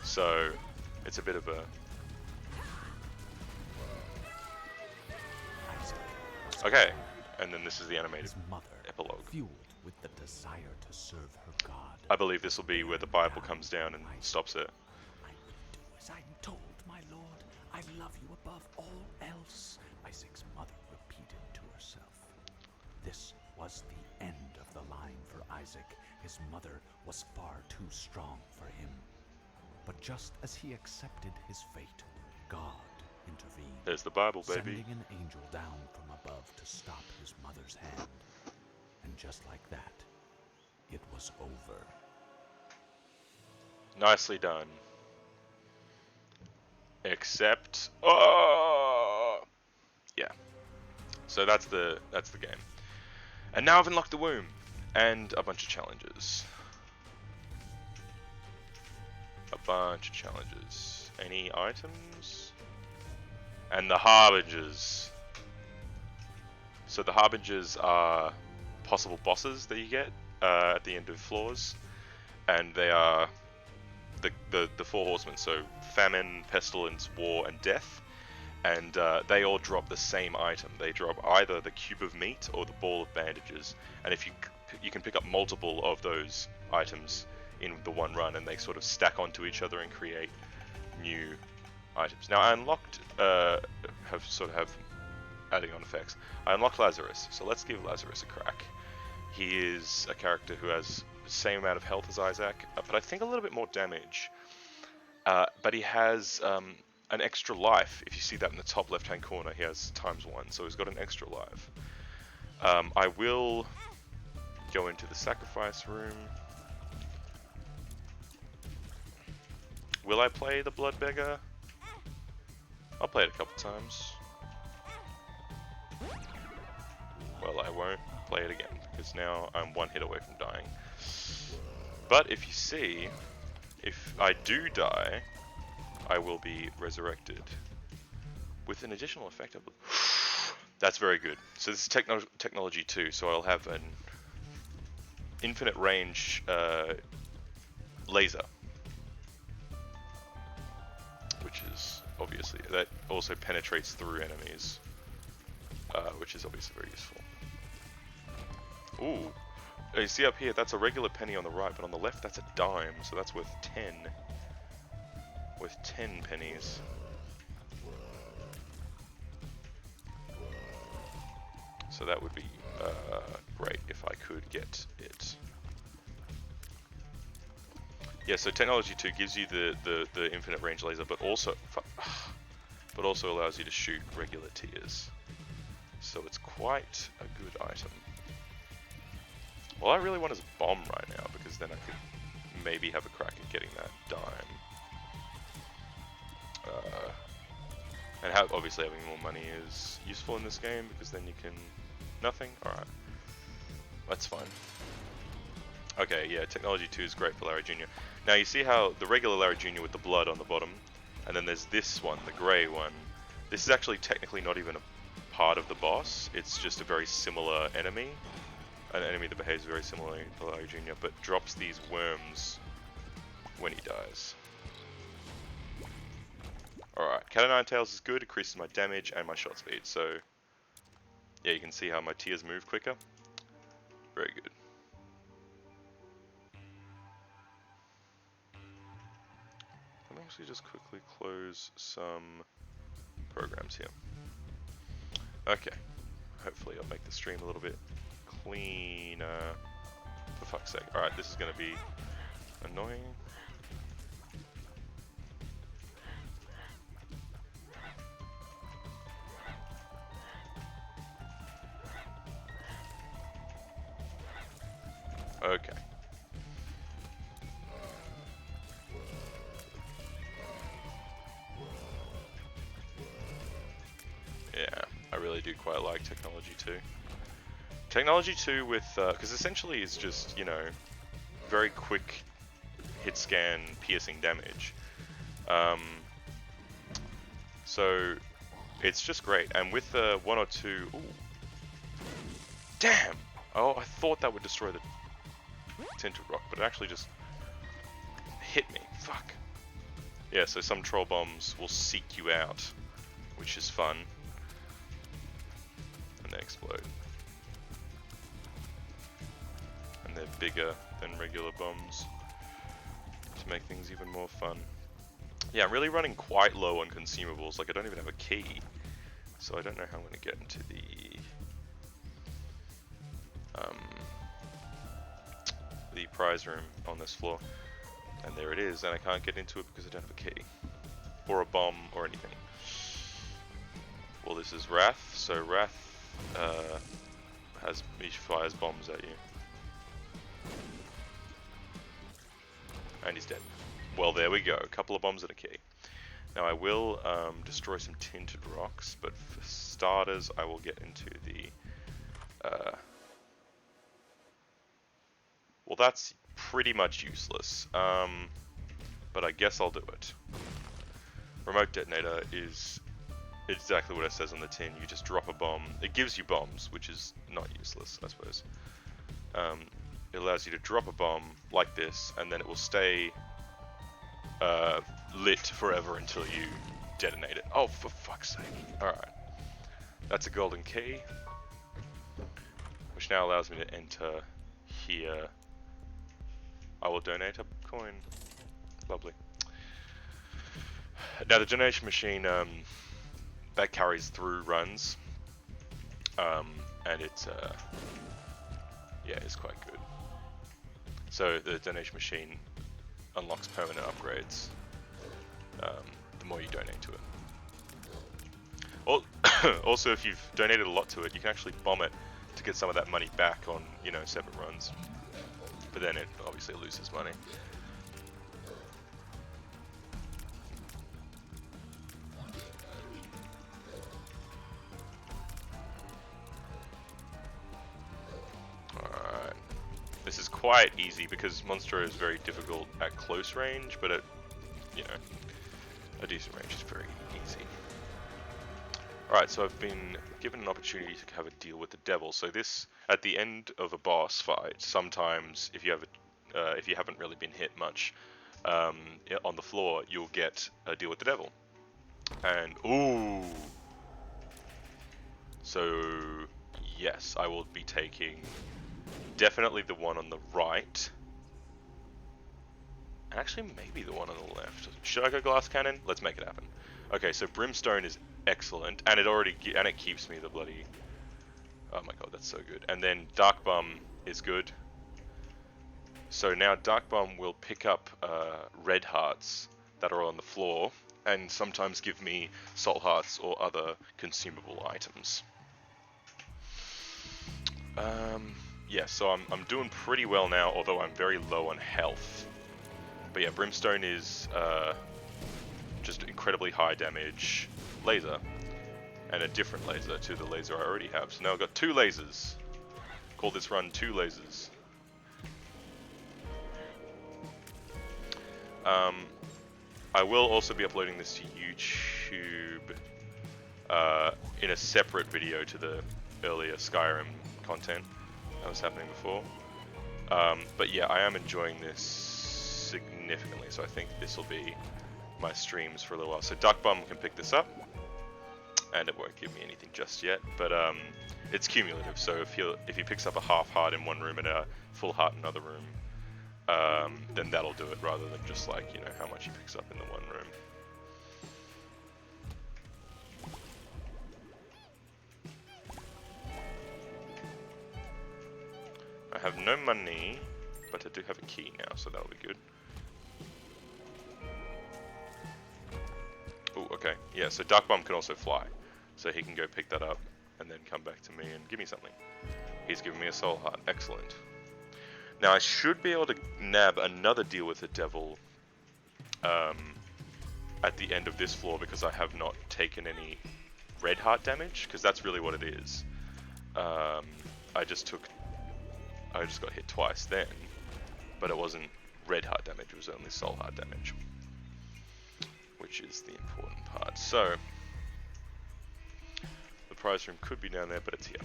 So it's a bit of a... Okay, and then this is the animated epilogue. Fueled with the desire to serve her God. I believe this will be where the Bible comes down and stops it. I will do as I'm told, my lord. I love you above all else, Isaac's mother repeated to herself. This was the end of the line for Isaac. His mother was far too strong for him. But just as he accepted his fate, God intervened. There's the Bible, baby. Sending an angel down from above to stop his mother's hand. And just like that, it was over. Nicely done. Except, oh, yeah. So that's the game. And now I've unlocked the womb and a bunch of challenges. Any items? And the Harbingers. So the Harbingers are possible bosses that you get at the end of floors, and they are the 4 horsemen. So famine, pestilence, war, and death. And they all drop the same item. They drop either the cube of meat or the ball of bandages. And if you can pick up multiple of those items in the one run, and they sort of stack onto each other and create new items. Now I unlocked, have adding on effects. I unlocked Lazarus, so let's give Lazarus a crack. He is a character who has the same amount of health as Isaac, but I think a little bit more damage. But he has an extra life. If you see that in the top left-hand corner, he has ×1, so he's got an extra life. I will go into the sacrifice room. Will I play the Blood Beggar? I'll play it a couple times. Well, I won't play it again, because now I'm one hit away from dying. But if you see, if I do die, I will be resurrected with an additional effect. That's very good. So this is technology 2, so I'll have an infinite range laser, which is obviously, that also penetrates through enemies, which is obviously very useful. Ooh, you see up here, that's a regular penny on the right, but on the left that's a dime, so that's worth 10. Worth 10 pennies. So that would be great if I could get it. Yeah, so technology 2 gives you the infinite range laser, but also allows you to shoot regular tiers. So it's quite a good item. All I really want is a bomb right now, because then I could maybe have a crack at getting that dime. And obviously having more money is useful in this game, because then you can... Nothing? Alright. That's fine. Okay, yeah, Technology 2 is great for Larry Jr. Now you see how the regular Larry Jr. with the blood on the bottom, and then there's this one, the grey one. This is actually technically not even a part of the boss, it's just a very similar enemy. An enemy that behaves very similarly to Larry Jr., but drops these worms when he dies. Alright, Cat o' Nine Tails is good, increases my damage and my shot speed, so yeah, you can see how my tiers move quicker. Very good. Let me actually just quickly close some programs here. Okay, hopefully I'll make the stream a little bit cleaner. For fuck's sake. Alright, this is going to be annoying. Okay. Yeah, I really do quite like Technology 2. Technology 2 with, because essentially it's just, you know, very quick hit scan piercing damage. So it's just great, and with the 1 or 2, ooh, damn! Oh, I thought that would destroy the tinted rock, but it actually just hit me. Fuck. Yeah, so some troll bombs will seek you out, which is fun, and they explode. And they're bigger than regular bombs to make things even more fun. Yeah, I'm really running quite low on consumables, like I don't even have a key, so I don't know how I'm going to get into the prize room on this floor. And there it is, and I can't get into it because I don't have a key, or a bomb, or anything. Well, this is Wrath, so Wrath he fires bombs at you. And he's dead. Well, there we go, a couple of bombs and a key. Now I will destroy some tinted rocks, but for starters I will get into the... well, that's pretty much useless, but I guess I'll do it. Remote detonator is exactly what it says on the tin. You just drop a bomb. It gives you bombs, which is not useless, I suppose. It allows you to drop a bomb like this, and then it will stay lit forever until you detonate it. Oh, for fuck's sake. Alright. That's a golden key, which now allows me to enter here. I will donate a coin. Lovely. Now the generation machine that carries through runs, and it's yeah, it's quite good. So the donation machine unlocks permanent upgrades the more you donate to it. Also, if you've donated a lot to it, you can actually bomb it to get some of that money back on, you know, separate runs. But then it obviously loses money. Alright. This is quite easy because Monstro is very difficult at close range, but at, you know, a decent range is very easy. Alright, so I've been given an opportunity to have a deal with the devil. So this, at the end of a boss fight, sometimes if you have if you haven't really been hit much on the floor, you'll get a deal with the devil. And ooh, so yes, I will be taking definitely the one on the right. Actually, maybe the one on the left. Should I go glass cannon? Let's make it happen. Okay, so brimstone is excellent, and it keeps me the bloody. Oh my god, that's so good. And then dark bum is good. So now dark bum will pick up red hearts that are on the floor, and sometimes give me soul hearts or other consumable items. Yeah, so I'm doing pretty well now, although I'm very low on health. But yeah, brimstone is just incredibly high damage laser, and a different laser to the laser I already have. So now I've got 2 lasers. Call this run 2 lasers. I will also be uploading this to YouTube in a separate video to the earlier Skyrim content that was happening before. But yeah, I am enjoying this significantly, so I think this will be my streams for a little while. So Duck Bum can pick this up, and it won't give me anything just yet, but it's cumulative, so if he picks up a half heart in one room and a full heart in another room, then that'll do it, rather than just like, you know, how much he picks up in the one room. I have no money, but I do have a key now, so that'll be good. Oh, okay. Yeah, so Dark Bomb can also fly, so he can go pick that up and then come back to me and give me something. He's giving me a soul heart. Excellent. Now I should be able to nab another deal with the devil at the end of this floor, because I have not taken any red heart damage, because that's really what it is. I just got hit twice then, but it wasn't red heart damage, it was only soul heart damage, which is the important part. So the prize room could be down there, but it's here.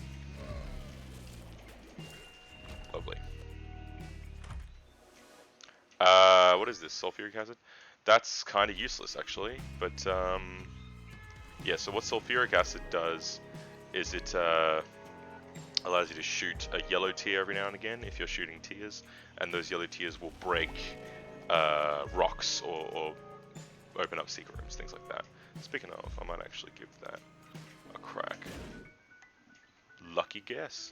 Lovely. What is this? Sulfuric acid? That's kind of useless, actually. But yeah. So what sulfuric acid does is it allows you to shoot a yellow tear every now and again if you're shooting tears, and those yellow tears will break rocks or open up secret rooms, things like that. Speaking of, I might actually give that a crack. Lucky guess.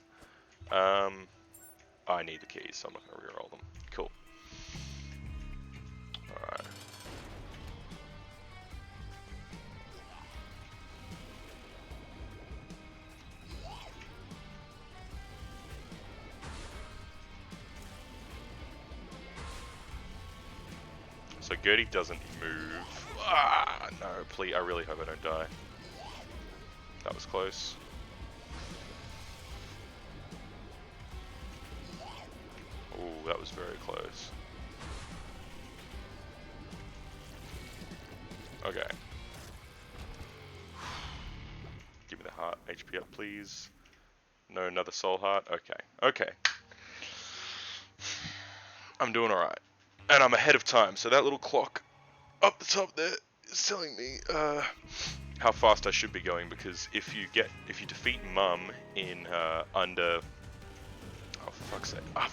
I need the keys, so I'm not going to reroll them. Cool. Alright. So Gertie doesn't move. Ah, no, please, I really hope I don't die. That was close. Ooh, that was very close. Okay. Give me the heart. HP up, please. No, another soul heart. Okay. Okay. I'm doing alright. And I'm ahead of time, so that little clock up the top there is telling me how fast I should be going, because if you defeat Mum in under... Oh, for fuck's sake. Oh,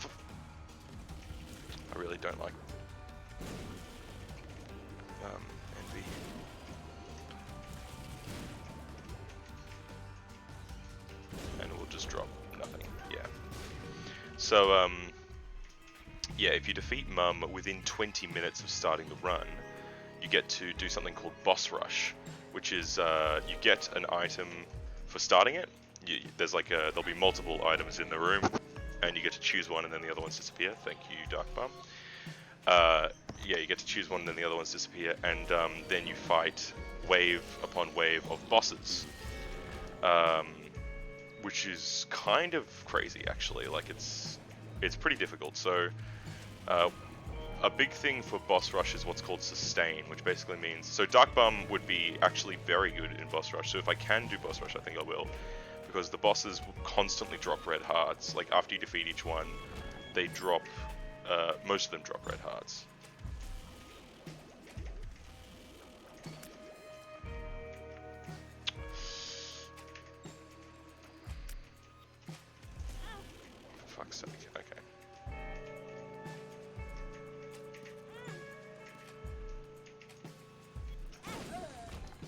I really don't like Envy. will just drop nothing. Yeah. So, yeah, if you defeat Mum within 20 minutes of starting the run, you get to do something called Boss Rush, which is you get an item for starting it. There's like there'll be multiple items in the room, and you get to choose one, and then the other ones disappear. Thank you, Dark Bum. Yeah, you get to choose one, and then the other ones disappear, and then you fight wave upon wave of bosses, which is kind of crazy, actually. Like it's pretty difficult. So a big thing for boss rush is what's called sustain, which basically means, so Dark Bum would be actually very good in boss rush. So if I can do boss rush, I think I will, because the bosses will constantly drop red hearts. Like after you defeat each one, they drop, most of them drop red hearts. For fuck's sake, okay.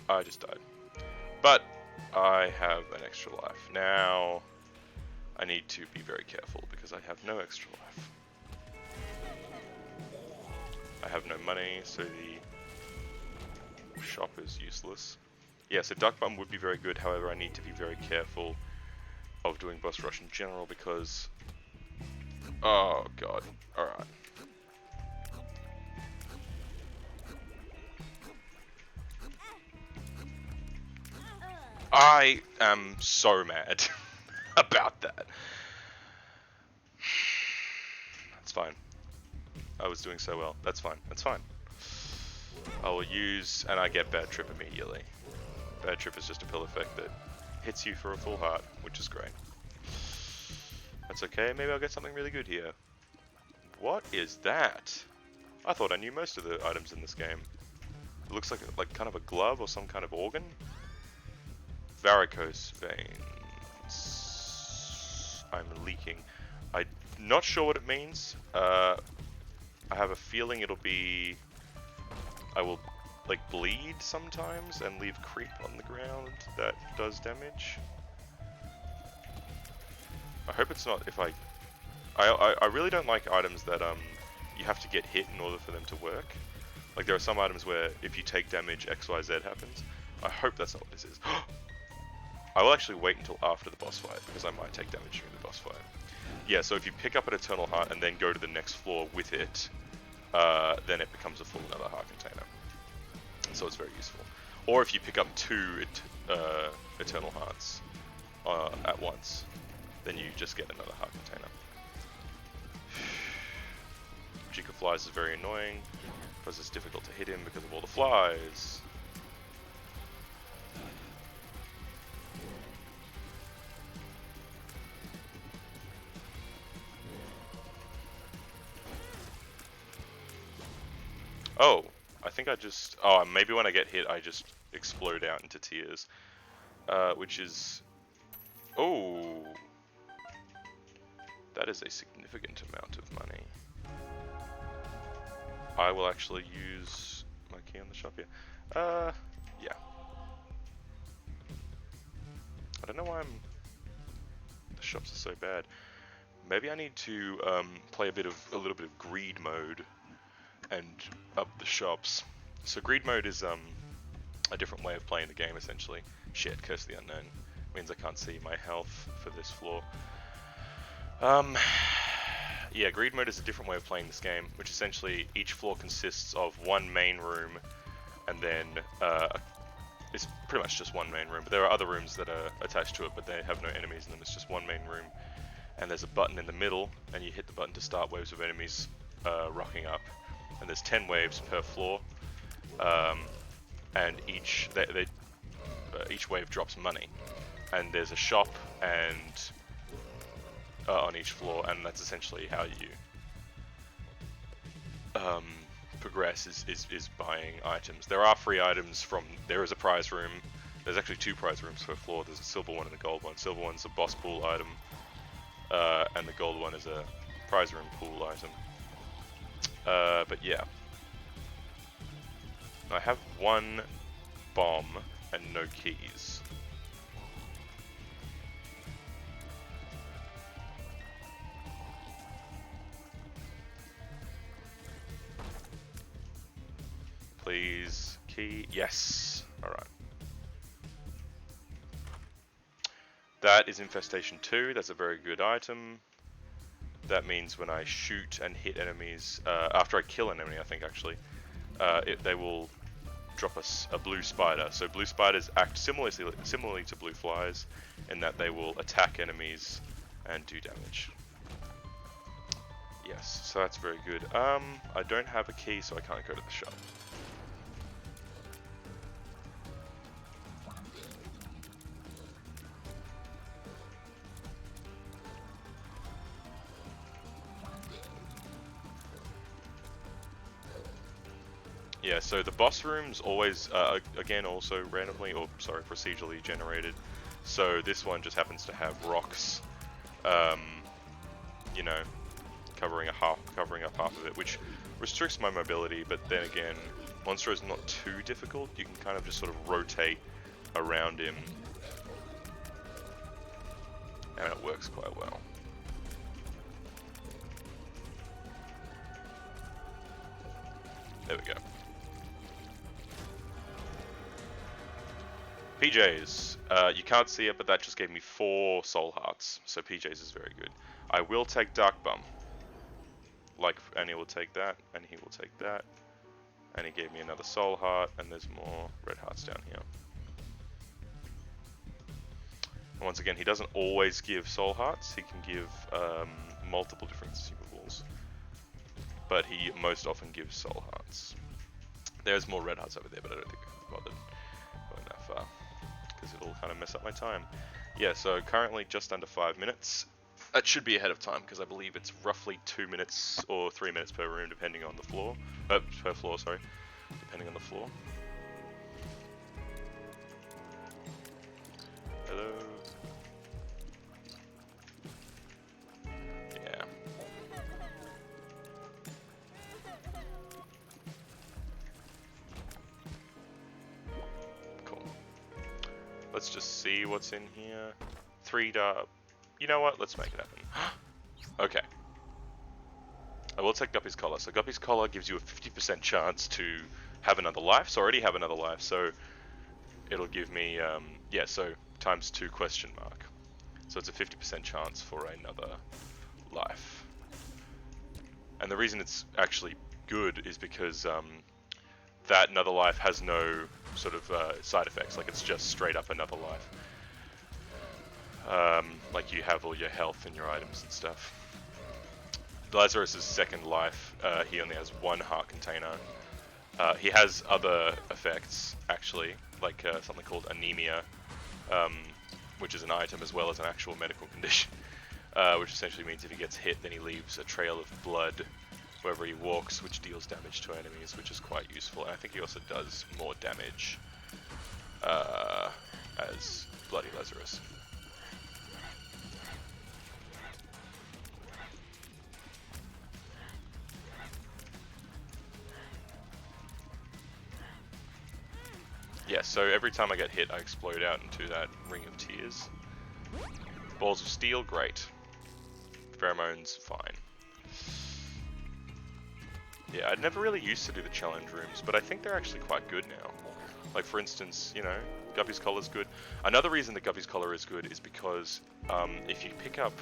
I just died. But I have an extra life. Now I need to be very careful because I have no extra life. I have no money, so the shop is useless. Yeah, so Dark Bum would be very good, however I need to be very careful of doing boss rush in general because... Oh god, alright. I am so mad about that. That's fine. I was doing so well. That's fine. That's fine. I will use, and I get Bad Trip immediately. Bad Trip is just a pill effect that hits you for a full heart, which is great. That's okay. Maybe I'll get something really good here. What is that? I thought I knew most of the items in this game. It looks like kind of a glove or some kind of organ. Varicose veins. I'm leaking. I'm not sure what it means. I have a feeling it'll be... I will like bleed sometimes and leave creep on the ground that does damage. I hope it's not if I really don't like items that you have to get hit in order for them to work. Like there are some items where if you take damage XYZ happens. I hope that's not what this is. I will actually wait until after the boss fight because I might take damage during the boss fight. Yeah, so if you pick up an Eternal Heart and then go to the next floor with it, then it becomes a full another heart container. So it's very useful. Or if you pick up two Eternal Hearts at once, then you just get another heart container. Chica Flies is very annoying because it's difficult to hit him because of all the flies. Oh, I think I just... Oh, maybe when I get hit, I just explode out into tears. Which is... Oh! That is a significant amount of money. I will actually use my key on the shop here. Yeah. I don't know why the shops are so bad. Maybe I need to play a little bit of greed mode and up the shops. So greed mode is a different way of playing the game essentially. Shit, Curse of the Unknown means I can't see my health for this floor. Yeah, greed mode is a different way of playing this game, which essentially each floor consists of one main room and then it's pretty much just one main room, but there are other rooms that are attached to it, but they have no enemies in them. It's just one main room, and there's a button in the middle, and you hit the button to start waves of enemies rocking up. And there's 10 waves per floor, and each wave drops money. And there's a shop and on each floor, and that's essentially how you progress is buying items. There are free items from... There is a prize room. There's actually 2 prize rooms per floor. There's a silver one and a gold one. Silver one's a boss pool item, and the gold one is a prize room pool item. But yeah. I have 1 bomb and no keys. Please, key. Yes. Alright. That is Infestation 2. That's a very good item. That means when I shoot and hit enemies, after I kill an enemy, I think actually, they will drop us a blue spider. So blue spiders act similarly to blue flies in that they will attack enemies and do damage. Yes, so that's very good. I don't have a key, so I can't go to the shop. Yeah, so the boss room's always, again, also randomly, or sorry, procedurally generated. So this one just happens to have rocks, you know, covering up half of it, which restricts my mobility. But then again, Monstro's not too difficult. You can kind of just sort of rotate around him, and it works quite well. There we go. PJs, you can't see it, but that just gave me 4 soul hearts, so PJs is very good. I will take Dark Bum, and he will take that, and he will take that, and he gave me another soul heart, and there's more red hearts down here. And once again, he doesn't always give soul hearts, he can give multiple different consumables, but he most often gives soul hearts. There's more red hearts over there, but I don't think I've bothered going that far, because it'll kind of mess up my time. Yeah, so currently just under 5 minutes. That should be ahead of time, because I believe it's roughly 2 minutes or 3 minutes per room, depending on the floor. Per floor, sorry. Depending on the floor. Hello. Yeah. Cool. Let's just see what's in here. 3 dark. You know what? Let's make it happen. Okay. I will take Guppy's Collar. So Guppy's Collar gives you a 50% chance to have another life. So I already have another life. So it'll give me, yeah, so times 2 question mark. So it's a 50% chance for another life. And the reason it's actually good is because that another life has no sort of side effects. Like it's just straight up another life. Like you have all your health and your items and stuff. LAZARUS' second life, he only has 1 heart container. He has other effects, actually, like something called anemia, which is an item as well as an actual medical condition, which essentially means if he gets hit, then he leaves a trail of blood wherever he walks, which deals damage to enemies, which is quite useful. And I think he also does more damage as Bloody LAZARUS. Yeah, so every time I get hit, I explode out into that ring of tears. Balls of Steel, great. Pheromones, fine. Yeah, I never really used to do the challenge rooms, but I think they're actually quite good now. Like, for instance, you know, Guppy's Collar's good. Another reason that Guppy's Collar is good is because if you pick up,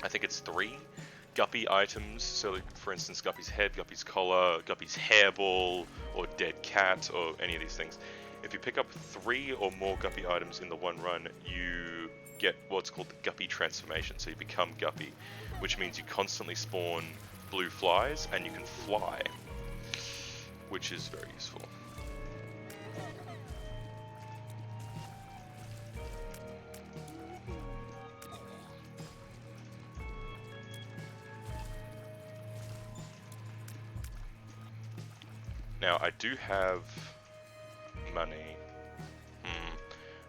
I think it's 3 Guppy items, so like, for instance, Guppy's Head, Guppy's Collar, Guppy's Hairball, or Dead Cat, or any of these things. If you pick up 3 or more Guppy items in the one run, you get what's called the Guppy transformation, so you become Guppy, which means you constantly spawn blue flies, and you can fly, which is very useful. Now, I do have money.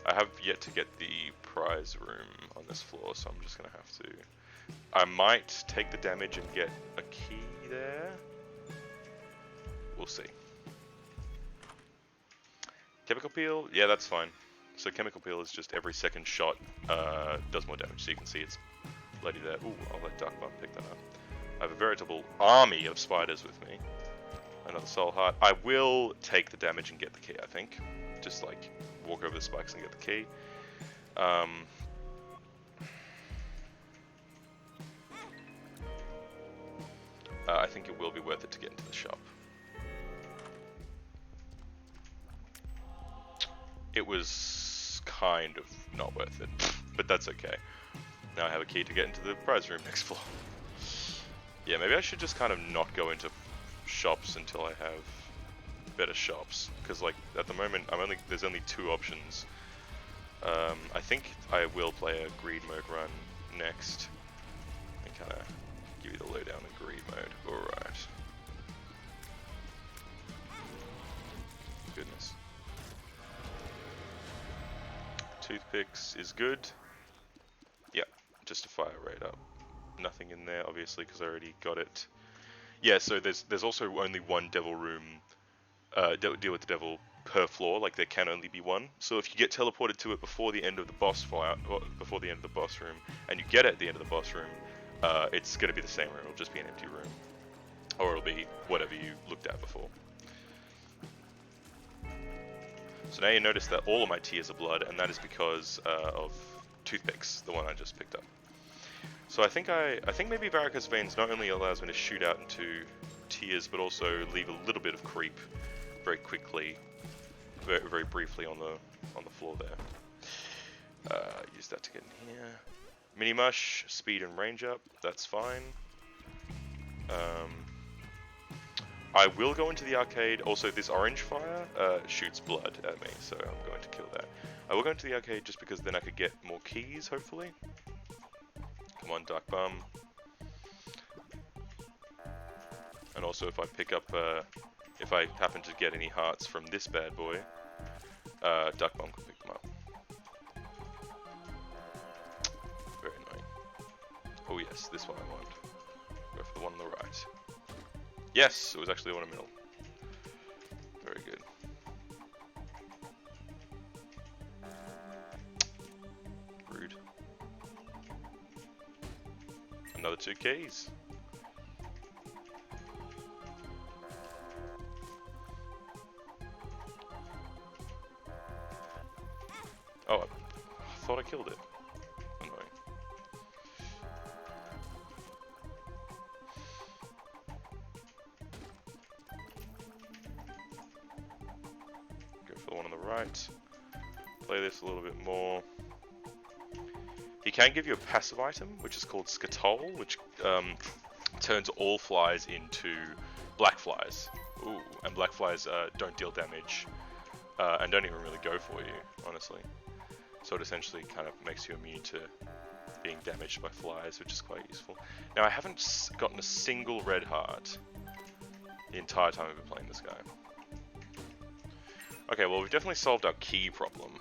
I have yet to get the prize room on this floor, so I'm just going to have to... I might take the damage and get a key there. We'll see. Chemical Peel? Yeah, that's fine. So Chemical Peel is just every second shot does more damage, so you can see it's bloody there. Ooh, I'll let Dark Bum pick that up. I have a veritable army of spiders with me. Another soul heart. I will take the damage and get the key, I think. Just like walk over the spikes and get the key. I think it will be worth it to get into the shop. It was kind of not worth it, but that's okay. Now I have a key to get into the prize room next floor. Yeah, maybe I should just kind of not go into shops until I have better shops, because like at the moment there's only 2 options. I think I will play a greed mode run next and kind of give you the lowdown in greed mode. Alright. Goodness. Toothpicks is good. Yeah, just a fire rate up. Nothing in there, obviously, because I already got it. Yeah, so there's also only one devil room, deal with the devil per floor, like there can only be one. So if you get teleported to it before the end of the boss fight, or before the end of the boss room, and you get it at the end of the boss room, it's going to be the same room, it'll just be an empty room. Or it'll be whatever you looked at before. So now you notice that all of my tears are blood, and that is because of toothpicks, the one I just picked up. So I think maybe Varicose Veins not only allows me to shoot out into tears, but also leave a little bit of creep very quickly, very briefly on the floor there. Use that to get in here. Mini Mush, speed and range up, that's fine. I will go into the arcade. Also, this orange fire shoots blood at me, so I'm going to kill that. I will go into the arcade just because then I could get more keys, hopefully. Come on, Dark Bum. And also, if I pick up, if I happen to get any hearts from this bad boy, Dark Bum can pick them up. Very annoying. Oh yes, this one I want. Go for the one on the right. Yes, it was actually the one in the middle. Very good. Rude. Another 2 keys. Oh, I thought I killed it. Annoying. Go for the one on the right. Play this a little bit more. He can give you a passive item, which is called Skatole, which turns all flies into black flies. Ooh, and black flies don't deal damage and don't even really go for you, honestly. So it essentially kind of makes you immune to being damaged by flies, which is quite useful. Now, I haven't gotten a single red heart the entire time I've been playing this guy. Okay, well, we've definitely solved our key problem.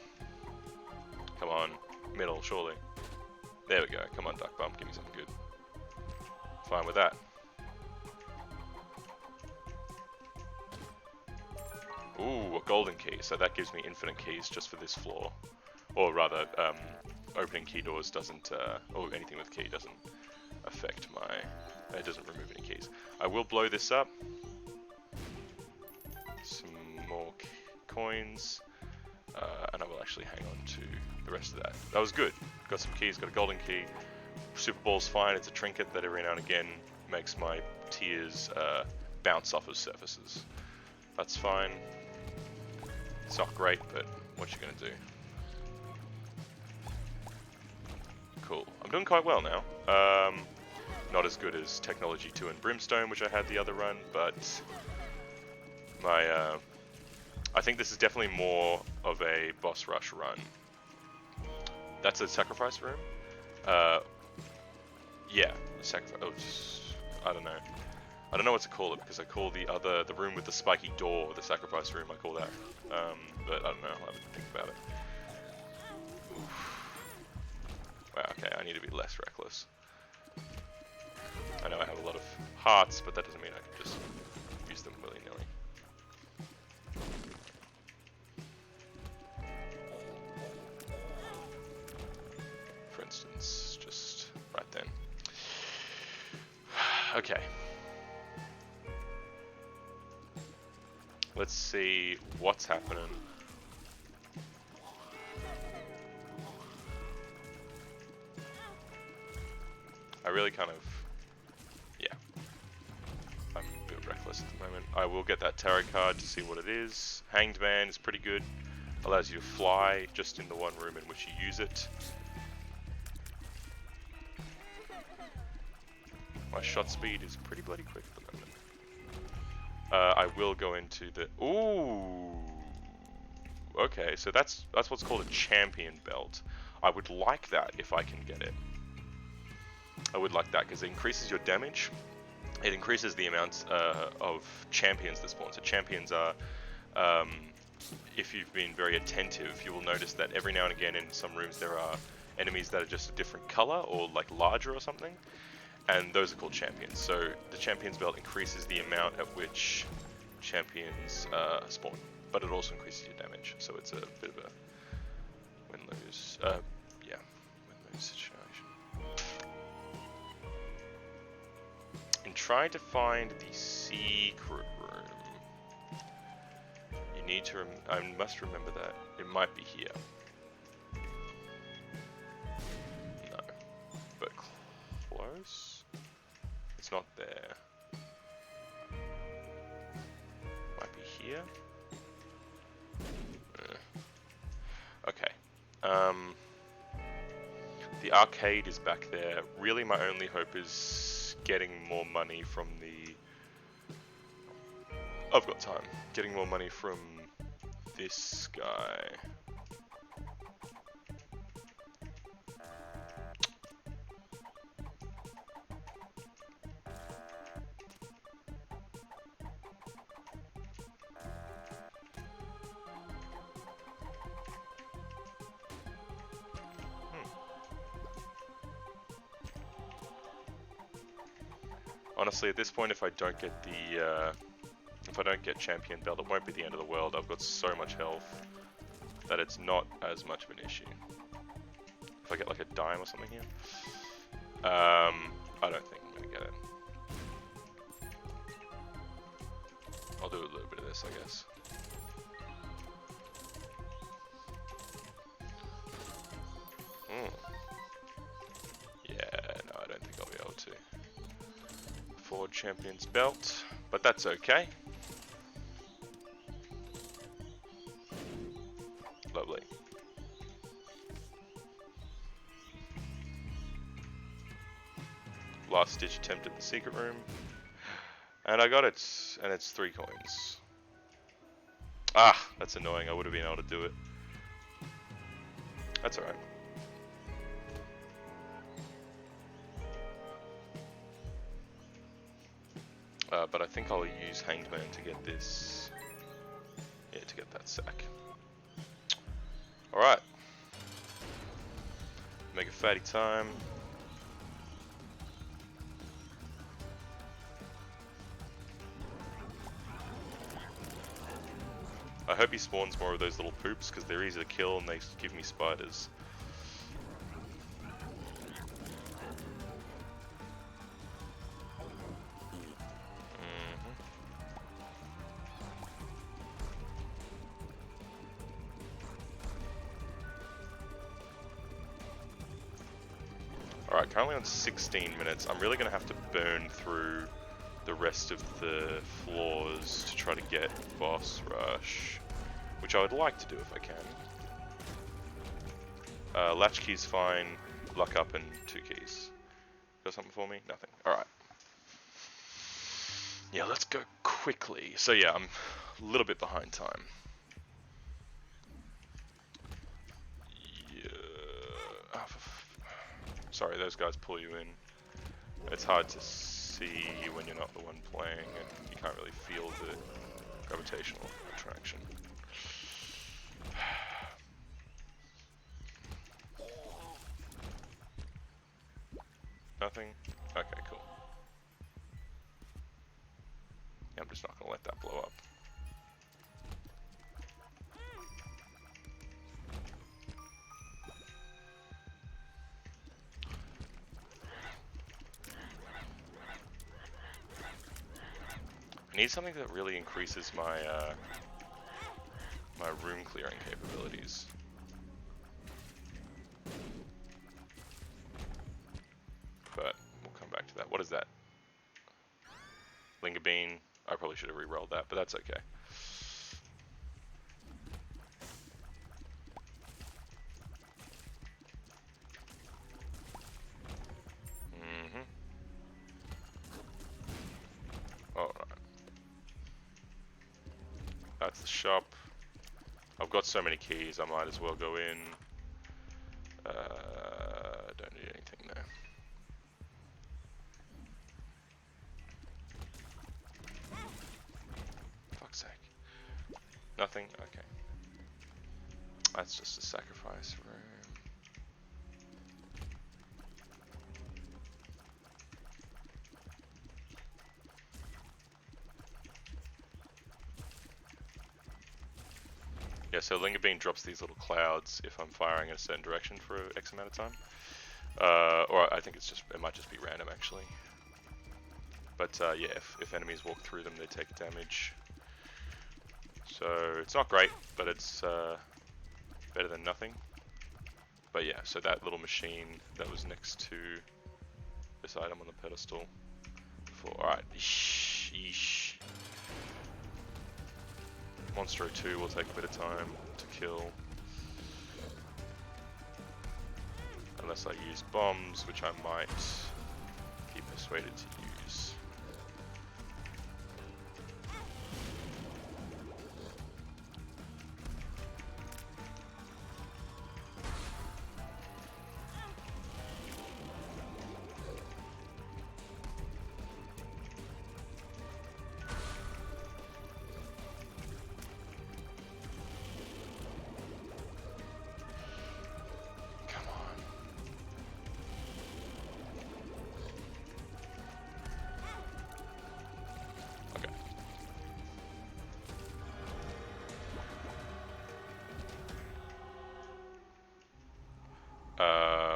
Come on, middle, surely. There we go. Come on, Duck Bump, give me something good. Fine with that. Ooh, a golden key. So that gives me infinite keys just for this floor. Or rather, opening key doors doesn't, or anything with key doesn't affect my, it doesn't remove any keys. I will blow this up. Some more coins. And I will actually hang on to the rest of that. That was good. Got some keys, got a golden key. Super Ball's fine, it's a trinket that every now and again makes my tears bounce off of surfaces. That's fine. It's not great, but what you gonna do? Cool. I'm doing quite well now. Not as good as Technology 2 and Brimstone, which I had the other run, but my I think this is definitely more of a boss rush run. That's a sacrifice room? Yeah, sacrifice. Oh, I don't know. I don't know what to call it because I call the room with the spiky door, the sacrifice room. I call that. But I don't know. I'll have to think about it. Oof. Wow. Okay, I need to be less reckless. I know I have a lot of hearts, but that doesn't mean I can just use them willy-nilly. For instance, just right then. Let's see what's happening. I really kind of, yeah, I'm a bit reckless at the moment. I will get that tarot card to see what it is. Hanged Man is pretty good. Allows you to fly just in the one room in which you use it. My shot speed is pretty bloody quick at the moment. I will go into the... Ooh! Okay, so that's what's called a champion belt. I would like that if I can get it. I would like that because it increases your damage. It increases the amount of champions that spawn. So champions are... if you've been very attentive, you will notice that every now and again in some rooms there are enemies that are just a different color or like larger or something. And those are called champions. So the champions belt increases the amount at which champions spawn, but it also increases your damage. So it's a bit of a win-lose, yeah, win-lose situation. In trying to find the secret room, you need to. I must remember that it might be here. No, but close. It's not there. Might be here. Okay. The arcade is back there. Really, my only hope is getting more money from the... I've got time. Getting more money from this guy. Honestly, at this point, if I don't get the, if I don't get champion belt, it won't be the end of the world. I've got so much health that it's not as much of an issue. If I get like a dime or something here, I don't think I'm gonna get it. I'll do a little bit of this, I guess. Yeah, no, I don't think I'll be able to. Forward Champion's belt, but that's okay. Lovely. Last ditch attempt at the secret room. And I got it, and it's 3 coins. Ah, that's annoying, I would have been able to do it. That's alright. But I think I'll use Hanged Man to get this. Yeah, to get that sack. Alright. Mega fatty time. I hope he spawns more of those little poops because they're easy to kill and they give me spiders. Alright, currently on 16 minutes. I'm really going to have to burn through the rest of the floors to try to get boss rush, which I would like to do if I can. Latchkey's fine, luck up and 2 keys. Got something for me? Nothing. Alright. Yeah, let's go quickly. So yeah, I'm a little bit behind time. Sorry, those guys pull you in. It's hard to see when you're not the one playing, and you can't really feel the gravitational attraction. Nothing? Okay, cool. Yeah, I'm just not gonna let that blow up. I Need something that really increases my my room clearing capabilities. But we'll come back to that. What is that? Linger Bean. I probably should have re-rolled that, but that's okay. Alright. That's the shop. I've got so many keys, I might as well go in. Don't need anything there. Fuck's sake. Nothing? Okay. That's just a sacrifice room. Yeah, so Linger Bean drops these little clouds if I'm firing in a certain direction for X amount of time. Or I think it might just be random actually. But yeah, if enemies walk through them, they take damage. So it's not great, but it's better than nothing. But yeah, so that little machine that was next to this item on the pedestal. Alright, sheesh. Monstro 2 will take a bit of time to kill. Unless I use bombs, which I might be persuaded to use.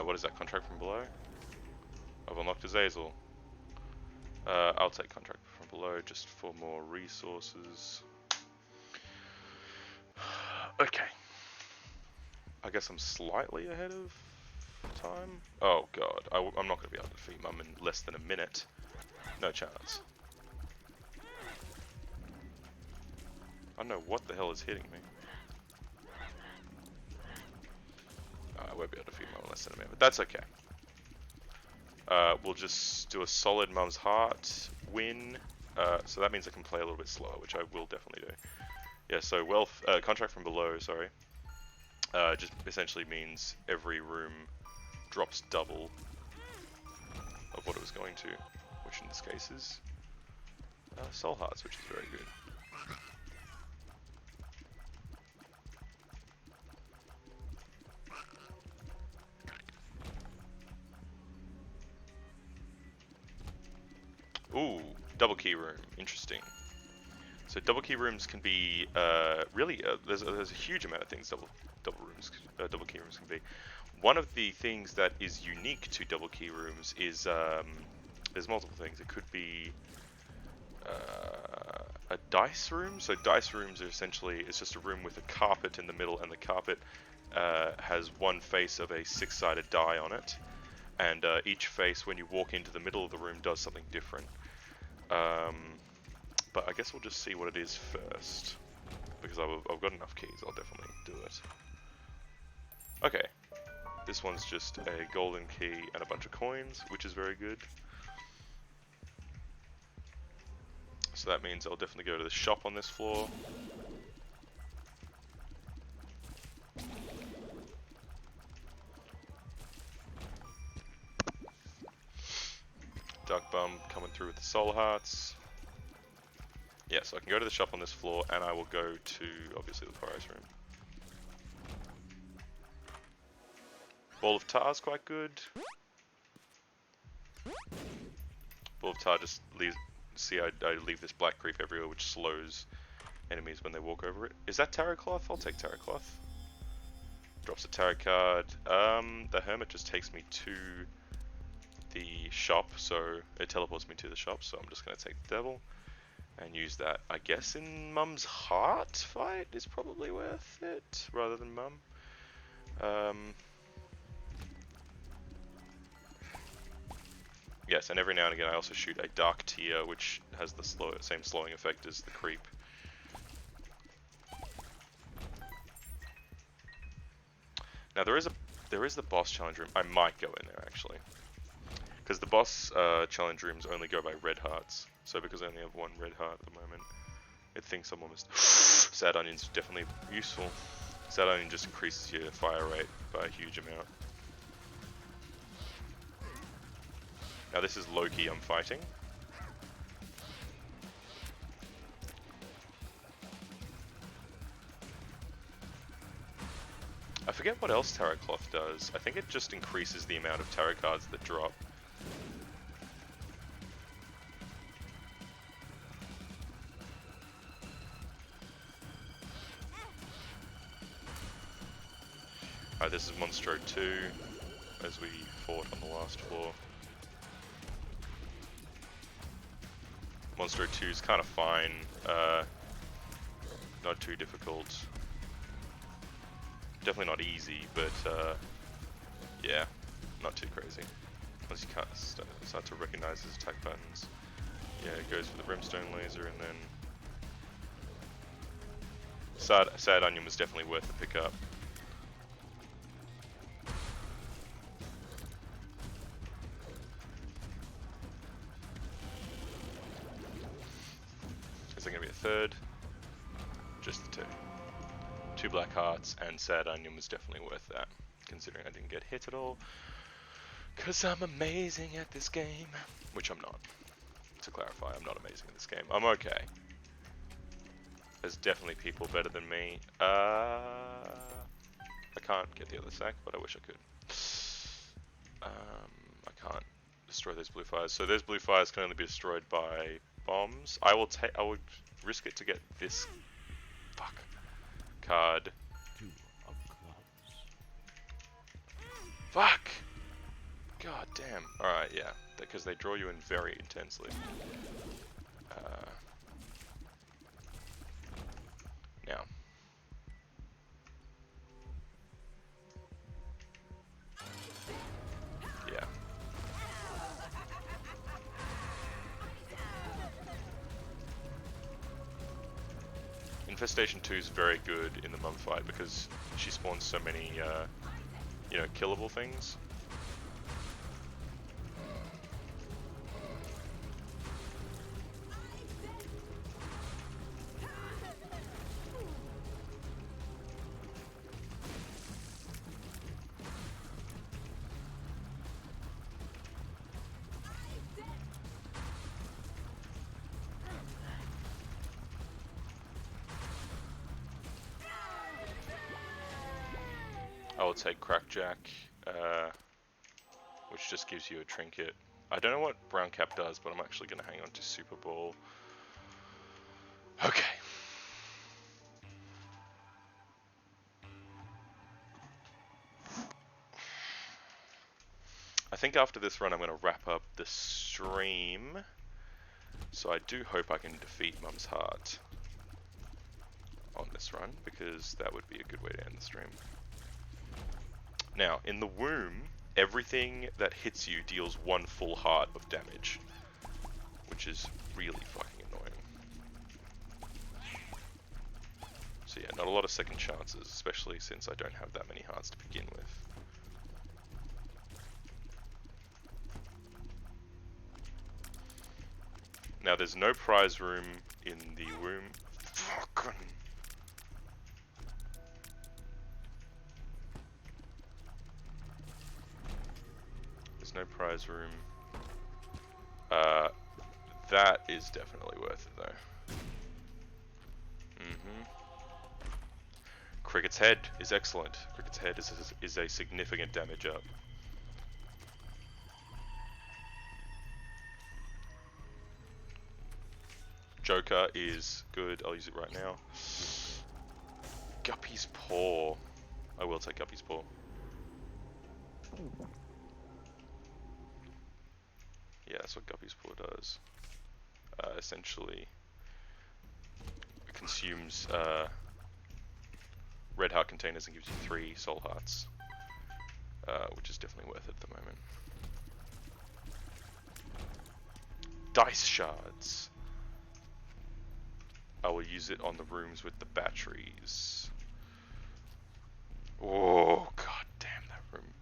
What is that? Contract from below? I've unlocked Azazel. I'll take contract from below just for more resources. Okay. I guess I'm slightly ahead of time. Oh god, I'm not going to be able to defeat Mum in less than a minute. No chance. I don't know what the hell is hitting me. I won't be able to defeat Mum in less than a minute, but that's okay. We'll just do a solid Mum's Heart win. So that means I can play a little bit slower, which I will definitely do. Yeah, so contract from below, sorry. Just essentially means every room drops double of what it was going to, which in this case is Soul Hearts, which is very good. Ooh, double key room, interesting. So double key rooms can be really there's a huge amount of things double key rooms can be. One of the things that is unique to double key rooms is there's multiple things. It could be a dice room. So dice rooms are essentially it's just a room with a carpet in the middle, and the carpet has one face of a 6-sided die on it, and each face when you walk into the middle of the room does something different. But I guess we'll just see what it is first, because I've got enough keys, I'll definitely do it. Okay, this one's just a golden key and a bunch of coins, which is very good. So that means I'll definitely go to the shop on this floor. Duck Bum coming through with the Soul Hearts. Yeah, so I can go to the shop on this floor, and I will go to, obviously, the Forest Room. Ball of Tar is quite good. Ball of Tar just leaves... See, I leave this black creep everywhere, which slows enemies when they walk over it. Is that Tarot Cloth? I'll take Tarot Cloth. Drops a Tarot card. The Hermit just takes me to the shop, so it teleports me to the shop, so I'm just going to take the Devil. and use that, I guess, in Mum's heart fight is probably worth it, rather than Mum. Yes, and every now and again I also shoot a Dark Tear, which has the same slowing effect as the Creep. Now there is the boss challenge room. I might go in there actually, because the boss challenge rooms only go by red hearts. So because I only have one red heart at the moment, it thinks I'm almost. Sad Onion's definitely useful. Sad Onion just increases your fire rate by a huge amount. Now this is Loki I'm fighting. I forget what else Tarot Cloth does. I think it just increases the amount of tarot cards that drop. Alright, this is Monstro 2, as we fought on the last floor. Monstro 2 is kind of fine, not too difficult. Definitely not easy, but yeah, not too crazy. Once you can't start to recognize his attack buttons. Yeah, it goes for the Brimstone Laser, and then Sad Onion was definitely worth the pickup. Is there going to be a third? Just the two. 2 Black Hearts and Sad Onion was definitely worth that, considering I didn't get hit at all. Because I'm amazing at this game. Which I'm not. To clarify, I'm not amazing at this game. I'm okay. There's definitely people better than me. I can't get the other sack, but I wish I could. I can't destroy those blue fires. So those blue fires can only be destroyed by bombs. I would risk it to get this card. 2 of clubs. Fuck! God damn. Alright, yeah. Because they draw you in very intensely. Now. Yeah. Infestation 2 is very good in the Mum fight because she spawns so many, you know, killable things. I will take Crackjack, which just gives you a trinket. I don't know what Brown Cap does, but I'm actually going to hang on to Super Ball. Okay. I think after this run I'm going to wrap up the stream. So I do hope I can defeat Mum's Heart on this run, because that would be a good way to end the stream. Now, in the womb, everything that hits you deals 1 full heart of damage, which is really fucking annoying. So yeah, not a lot of second chances, especially since I don't have that many hearts to begin with. Now, there's no prize room in the womb. Fucking... no prize room. That is definitely worth it though. Cricket's Head is excellent. Cricket's Head is a significant damage up. Joker is good. I'll use it right now. Guppy's Paw. I will take Guppy's Paw. Yeah, that's what Guppy's Paw does. Essentially, consumes red heart containers and gives you 3 soul hearts, which is definitely worth it at the moment. Dice shards. I will use it on the rooms with the batteries. Oh, god damn that room.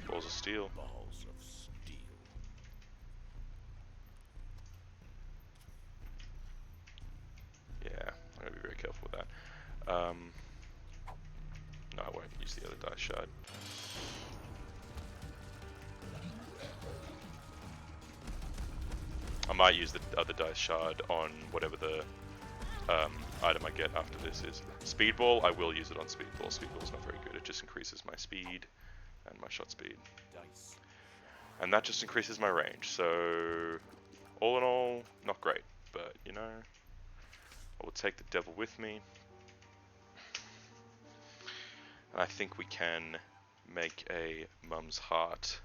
Balls of steel. Balls of steel. Yeah, I'm gonna be very careful with that. No, I won't use the other dice shard. I might use the other dice shard on whatever the item I get after this is. Speedball, I will use it on Speedball. Speedball's not very good, it just increases my speed and my shot speed. Dice. And that just increases my range, so all in all, not great, but you know, I will take the devil with me. And I think we can make a Mum's Heart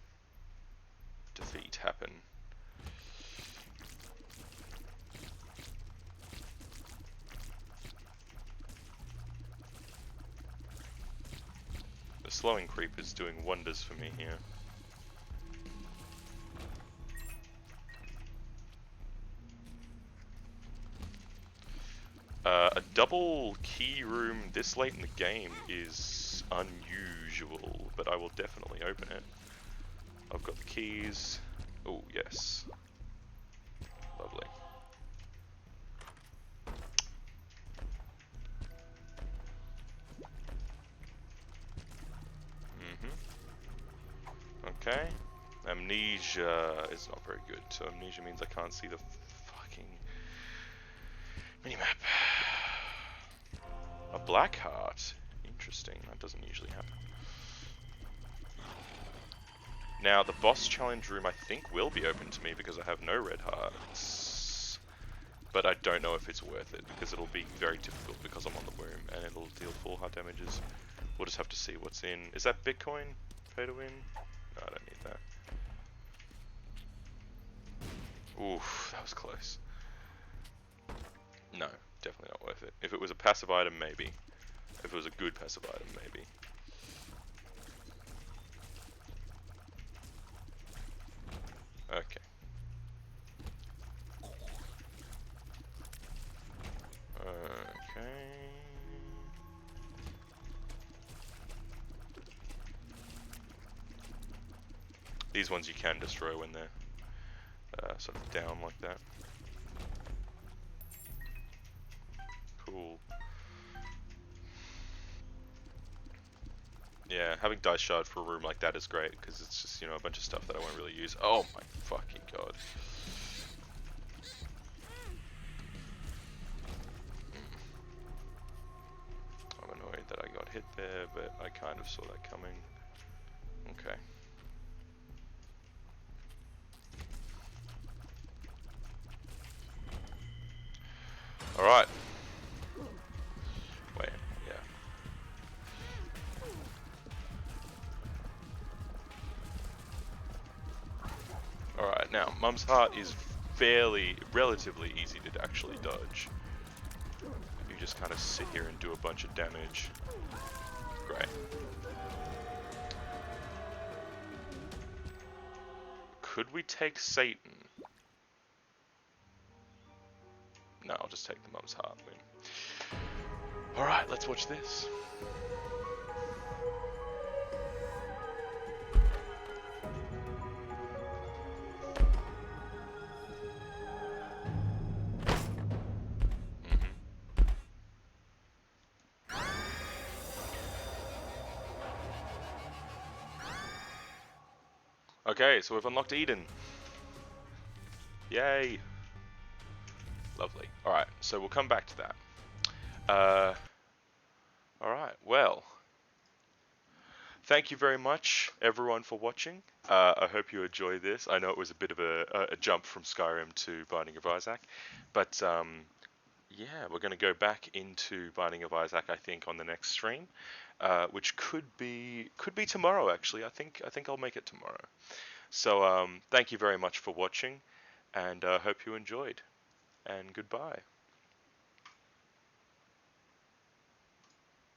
defeat happen. The slowing creep is doing wonders for me here. A double key room this late in the game is unusual, but I will definitely open it. I've got the keys. Oh, yes. Lovely. Okay. Amnesia is not very good, so amnesia means I can't see the fucking minimap. A black heart. Interesting, that doesn't usually happen. Now, the boss challenge room I think will be open to me because I have no red hearts. But I don't know if it's worth it because it'll be very difficult because I'm on the womb and it'll deal full heart damages. We'll just have to see what's in. Is that Bitcoin? Pay to win? No, I don't need that. Oof, that was close. No, definitely not worth it. If it was a passive item, maybe. If it was a good passive item, maybe. Okay. Okay. These ones you can destroy when they're sort of down like that. Cool. Yeah, having dice shard for a room like that is great because it's just, you know, a bunch of stuff that I won't really use. Oh my fucking god. I'm annoyed that I got hit there, but I kind of saw that coming. Okay. Alright. Wait, yeah. Alright, now, Mum's Heart is relatively easy to actually dodge. You just kind of sit here and do a bunch of damage. Great. Could we take Satan? No, I'll just take the Mum's Heart win. Alright, let's watch this. Okay, so we've unlocked Eden. Yay! Lovely. Alright, so we'll come back to that. Alright, well. Thank you very much, everyone, for watching. I hope you enjoyed this. I know it was a bit of a jump from Skyrim to Binding of Isaac. But, yeah, we're going to go back into Binding of Isaac, I think, on the next stream. Which could be tomorrow, actually. I think I'll make it tomorrow. So, thank you very much for watching. and hope you enjoyed. And goodbye.